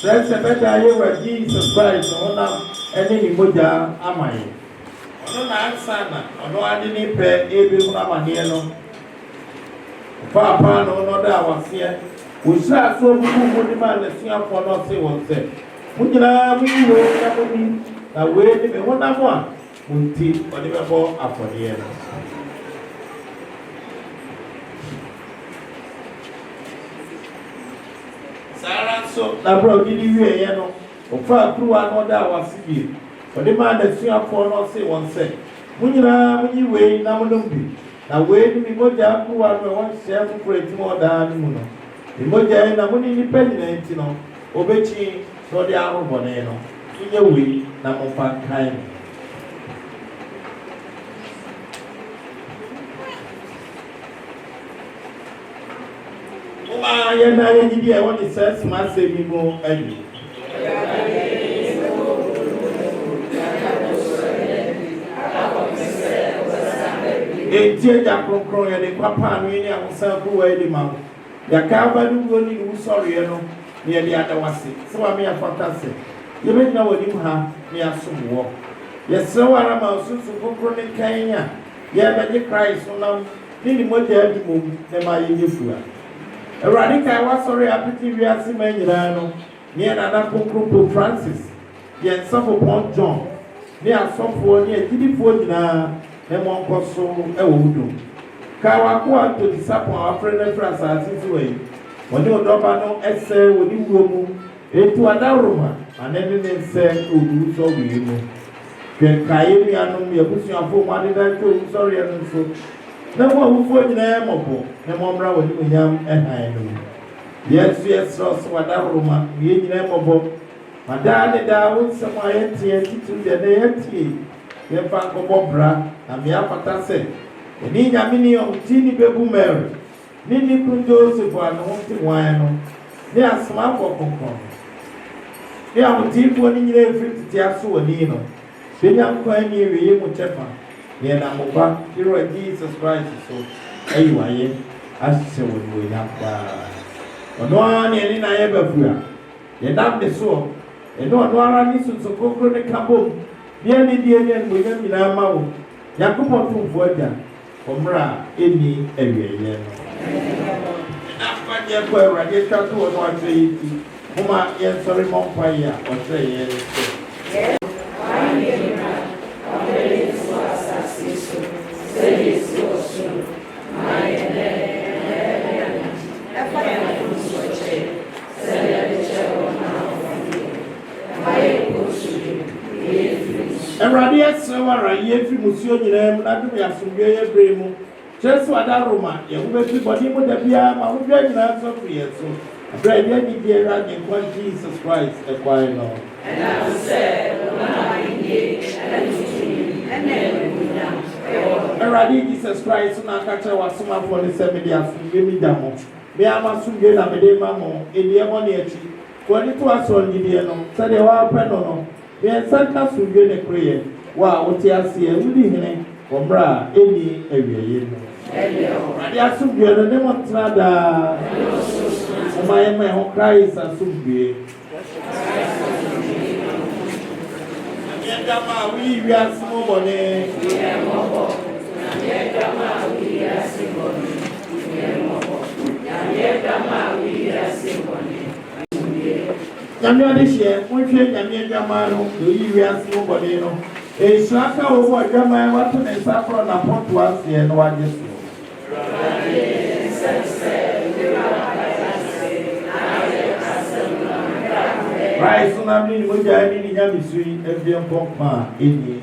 That's a better year where Jesus Christ on any Moja Amai. On an sana, on one didn't pay Abel Ramaniano. Papa, no, no, that was here. We shall so good demand the Singapore not say one said. Mujina, we will never be a way to be one of one. Munti, whatever after the end. So, na bro, did you hear no? Of far through another was here. For the man that Singapore not say one said. Munira, when you wait, now don't be. Now wait, we go down to one share to create more than Muno. The Moja and a money independent, you know, Obechi, so the arrow boneno. In your way, number 5 time. I am not any I want to say, my saving more and a tear that from Croy and Papa and Winnie and Self away the mouth. The Carver do sorry, you know, near the other was sick. So I mean, fantastic. You may know what you have near some walk. Yes, so I am also so chronic Kenya. Yeah, but the Christ on them, nearly more dead move than my usual. A radical was sorry, I pretty we are seeing near another Pope Francis. Yet suffer upon John. Near some for near Giddy Fordina, and one coso a wood. Kawakua to disappoint our friend and Francis way. When you don't know, essay with you woman, into another woman, and then say, who do so we know. Can Kaimi and me a pushing up for money that you sorry and so. No one who for the name of the Momra with him and I know. Yes, so what that woman, we name of Bob. My daddy, that was some empty to the empty. The Franco Bobra, and the Apata said, and in a mini of Tini Babu Mary, Nini Joseph and wanting wine. They are smart for Konkori. They are deep one in every Tiasu and Nino. They are quite near Yemuchepa. Near Namoba, hero Jesus Christ, so anyway, as so we have. On one and in I ever fear. yɛnam ne soɔ ɛne ɔno ara ne sunsun kokoro ne ka bom deɛ ne deɛ ne animuonyam nyinaa ma wo Nyankopɔn tumfoɔ agya ɔmmerɛ a ɛnni awieeɛ no afanyɛ kɔ Awurade atwa to wɔ no atwerɛ yi ti homa yɛnsɔre mmɔ mpaeɛ a ɔkyerɛ yɛn sɛ Awurade ɛsrɛ wara yɛfiri musuo nyinaa mu na dom yɛasomdwe yɛbrɛ mu kyerɛ sɛ wada Roma yɛho bɛfiri bɔne mu da biara ma wodwa nyinaa nso firi yɛn so abrɛ yɛde anigye Awurade nkwa Jesus Christ ɛkwae no Awurade Jesus Christ na aka kyerɛ w'asomafoɔ ne sɛ mede asomdwe mi da mo me ama asomdwe na mede ma mo ɛdeɛ mɔ ne akyi wɔde to asɔre gyideɛ no sɛdeɛ wɔapɛ no no yɛnsa nka asomdwe ne koreyɛ wo a wote aseɛ wodi hene wɔ mmerɛ a ɛnni awieeɛ no Awurade asomdwe no ne mo ntena daa woma yɛma ɛho Christ asomdwe yɛdama a woyi wiase mo bɔne Nyame ade hyɛ monhwɛ Nyame adwama no na oyi wiase mo bɔne no ɛhyira ka wɔ mu adwama wato ne nsa korɔ na pɔto aseɛ no wagye so Christ na me ni mogya ni ni Nyame so yi afie mpɔnkɔ a ɛnni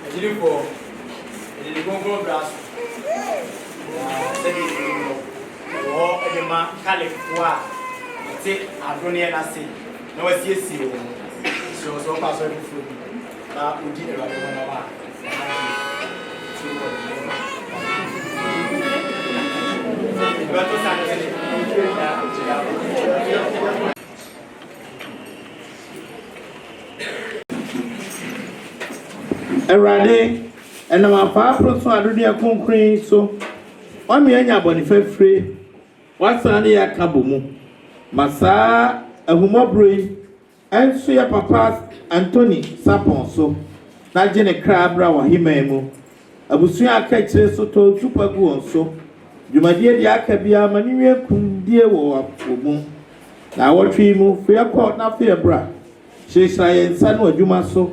Agirifo ɛde gongon braso sɛde wɔ ɛde ma kalifo a ɛte adoneɛ n'ase na wasiesie wɔn so ɔsɔ ɔkɔ asɔre foforɔ bi na odi Awurade wɔn nama Awurade ɛnam apaaporo so adodeɛ konkrin so ɔme anya abɔnefafire wasan ne yɛ aka bɔ mu ma saa ahumɔborɔ yi ɛnso yɛ papa Antoni Sarpong so na gye ne kra abra wɔ heman mu abusua aka kyerɛ so tɔ tupa gu wɔn so dwumadie deɛ aka biara ma ne wie kundie wɔ mu na awɔtwe mu fɛ kɔ na fɛ bra hyehyɛ yɛn nsa no adwuma so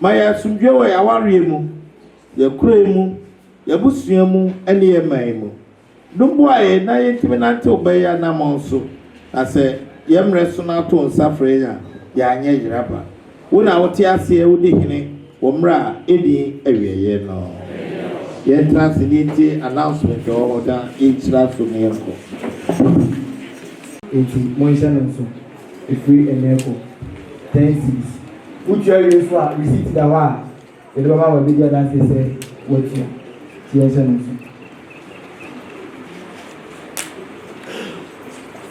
ma yɛ asomdwe wɔ yɛawareɛ mu yɛkura mu yɛabusua mu ne yɛman mu dombo a yɛ na yɛntimi nante wobɛyɛ anamɔ nso na sɛ yɛmmerɛ so no ato nsa frɛ yɛn a yɛanyɛ yeraba wo na wote aseɛ wode hene wɔ mmerɛ a ɛdi awieeɛ no yɛntena ase ne ntie announcement wɔ hɔ da yɛnkyerɛ so ne yɛnkɔ enti monhyɛ no nso ɛfiri ɛnɛ kɔ 10 cities wotua wie so a receipt da hɔ a yɛde bɛma wɔ bɛdi adanse sɛ wɔatua nti yɛnhyɛ no nso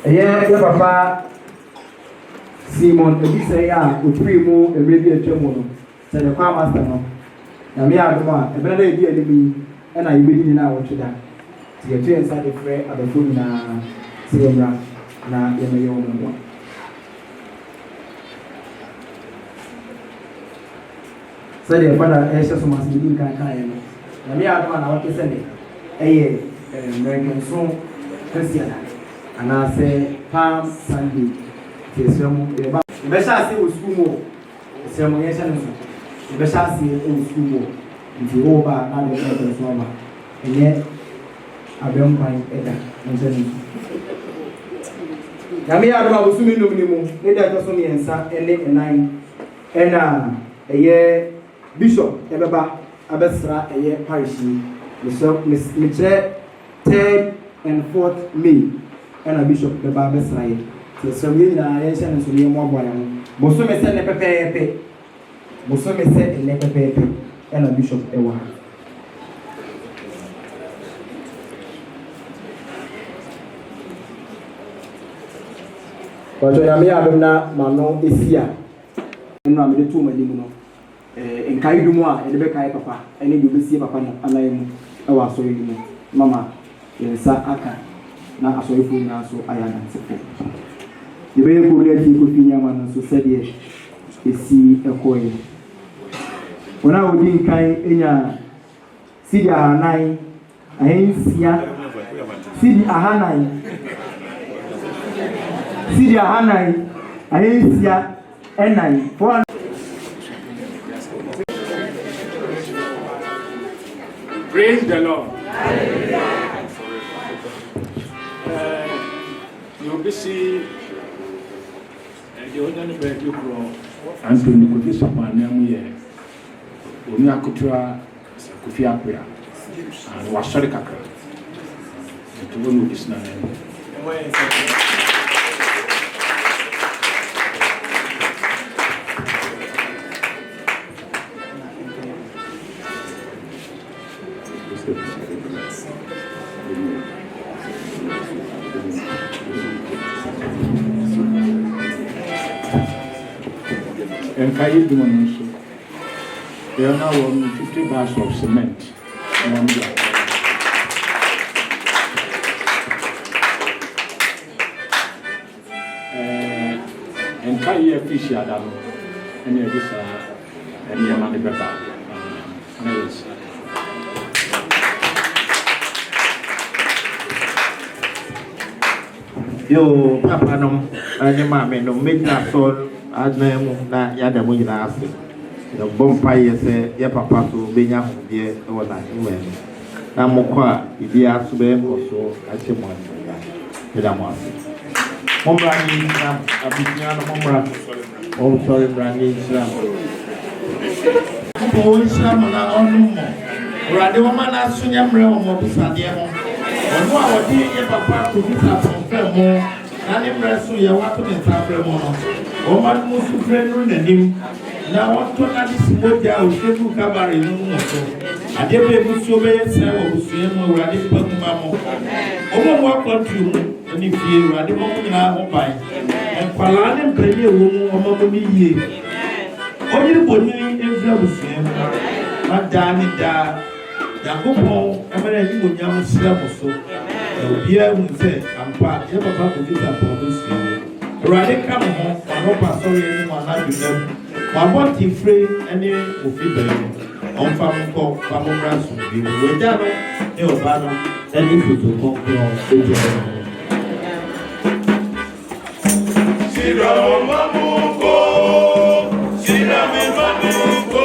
ɛyɛ yɛ papa Simon ebisɛ a otiri mu mmerɛ bi atwa mu no sɛ yɛ kɔ master no na me adom a ɛbɛrɛ na ebi anim yi ɛna yɛbɛdi nyinaa wɔtwe da nti yɛto yɛn nsa de frɛ abɛfo nyinaa sɛ yɛmmra na yɛmɛyɛ wɔn mmoa sɛdeɛ fada ɛhyɛ so ma sɛ yɛdi nkankan yɛ no na me adom a na wɔte sɛ ne ɛyɛ mmerɛnkenso Christian anaasɛ Palm Sunday yɛsrɛ mu yɛbɛhyɛ ase wɔ sukuu mu yɛsrɛ mu yɛhyɛ no so yɛbɛhyɛ ase wɔ sukuu mu nti wɔwɔ ba na de ɛbɛn so aba ɛnyɛ abɛnkwan ɛda nhyɛ no so nyame yɛ adom a bosome nnum ne mu ne da ɛtɔ so mmiɛnsa ne ɛnan ɛna ɛyɛ bishop ɛbɛba abɛsra ɛyɛ parish yi mekyerɛ 3rd and 4th May ɛna bishop bɛba abɛsra yɛ sɛ yɛ nyinaa yɛnhyɛ no so ne yɛmu aboa yɛn ho bosome sɛ ne pɛpɛɛpɛ bosome sɛ ne pɛpɛɛpɛ ɛna bishop ɛwɔ ha wɔtɔ nyame yɛ adom na ma no ɛsi a ɛno a mede too m'anim no nkae dum a yɛde bɛkae papa ɛne deɛ wobɛsie papa no anan mu ɛwɔ asɔre no mu mama yɛnsa aka na asɔrefo nyinaa so ayɛ adansefo yɛbɛyɛ kɔwura ti Kofi Nyama no nso sɛdeɛ ɛsi ɛkɔɛ wɔn a wɔdi nkan ɛnya sidi ahanan ahensia sidi ahanan ahensia ɛnan Praise the Lord. You'll be see the ordinary baby grow. Anthony Kofi Sarpong Omi Akutua Kofi Apia and Wasori Kakra. To go to this name. And Kayi Duman also. They are now on 50 bags of cement. And Kayi fish Adam and this and Yamani Baba. Yo, Papa, no, and mamma, no midnight son, as name, na Yadamu in Asi. The bonfire say, your papa to be young, dear, or not, when. Now, Moka, if you ask to be also, I say one, Madame Mossy. Mombrani, a Bikiana Mombra, oh, sorry, Brandy Islam. Oh, Islam, and I don't know. Radi woman, as soon as I'm real, Mobisadia. Ọ̀nà àwọn tí yẹ papa Kofi Sarpong fẹ́ mọ́ n'ani mìíràn sùn yẹ wá tó ní nsa fẹ́ mọ́ nọ. Wọ́n máa mú sùfúrẹ́ nínú n'anim na wọ́n tó n'adi sí mọ́jà òṣèlú kábàárì nínú mọ́tò. Adé bẹ́ẹ̀ bí sọ bẹ́ẹ̀ sẹ́ wọ̀ bùsùn mu ìwúrọ̀dé nípa kú máa mọ́. Ọmọ mu akọ̀ntì mu ẹni fìyè ìwúrọ̀dé mọ́ nyinaa wọ́n bá yẹ. Nkwalaa ne mpanyẹ wọ mu ọmọ mu mi yie. Onye bọ̀ ní ẹnfẹ́ bùsùn mu. Má dáa ní dáa. Yakupon, amena ni mo nyam sira moso. Obia hu se ampa, ye papa Kofi Sarpong do si. Rade ka mo ho, no pa sorry ni mo na dwem. Wa boti free ene ofi bele. Onfa mo ko, fa mo bra so bi. We ja no, e oba no, eni futu konkoro ejo. Sira mamuko, sira me mamuko.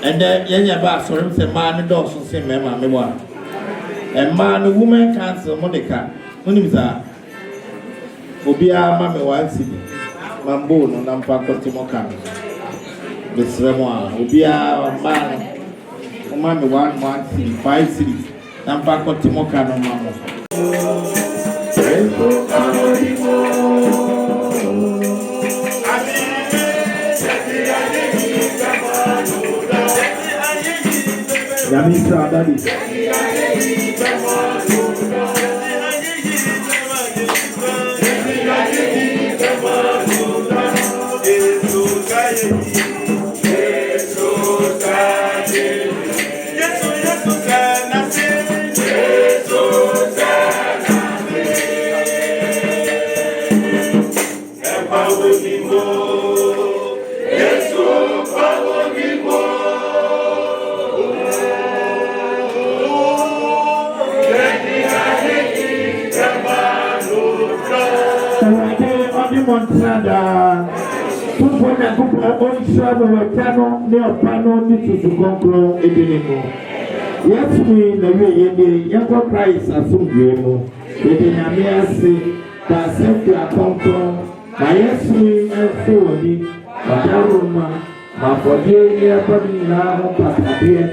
And then Yenya Bass for him, say, man, the dogs will say, Mamma, me one. And man, the woman cancel Monica, Munimza. Obia, Mamma, wife, Mambo, no Nampa Timokan. Miss Ramon, Obia, man, Mamma, 1 city, 5 cities, Nampa Timokan, no Mamma. Yamisa Daddy. Montana, Kupona Onshabo, Tano, Neopano, Nitu Konkori, Edinimo. Yes, we the Yanko Christ as Sumo, Edinamia say, Asante Konkori, my yes, we and Sodi, Madaruma, Mafodi, Yapamina, Patabia,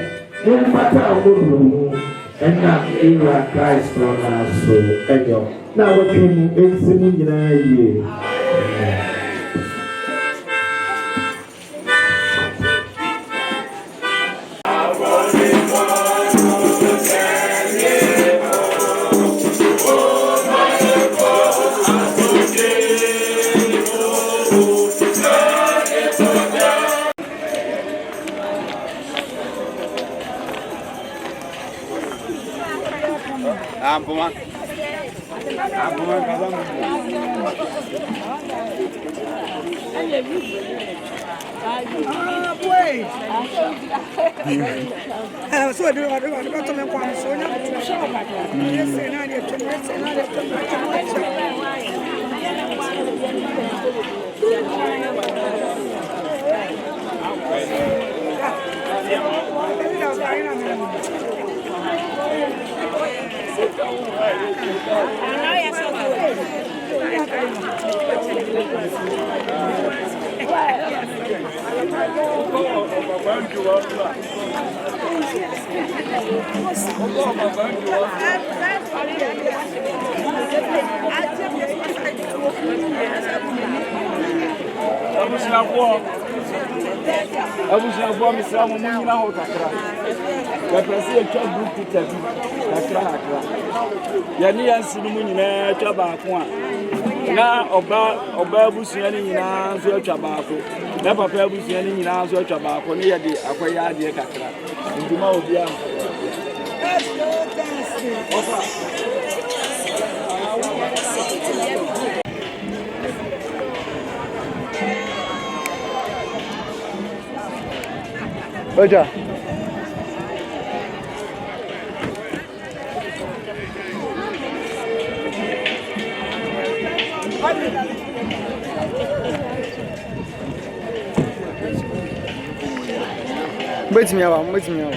no matter how and now Era Christ on us, so Edo. Now, what can you say in a year? So do I do about to one so now to show back. Yes, and I have Abusha Misra Mumina Hotakra. The President Group to Takra. Yani and Sinumina Chabakwa. Now Oba Busiani in answer Chabako. Never Busiani in answer Chabako near the Aquaya de Catra. In the Maudia. Oja. Wait me out, wait me out.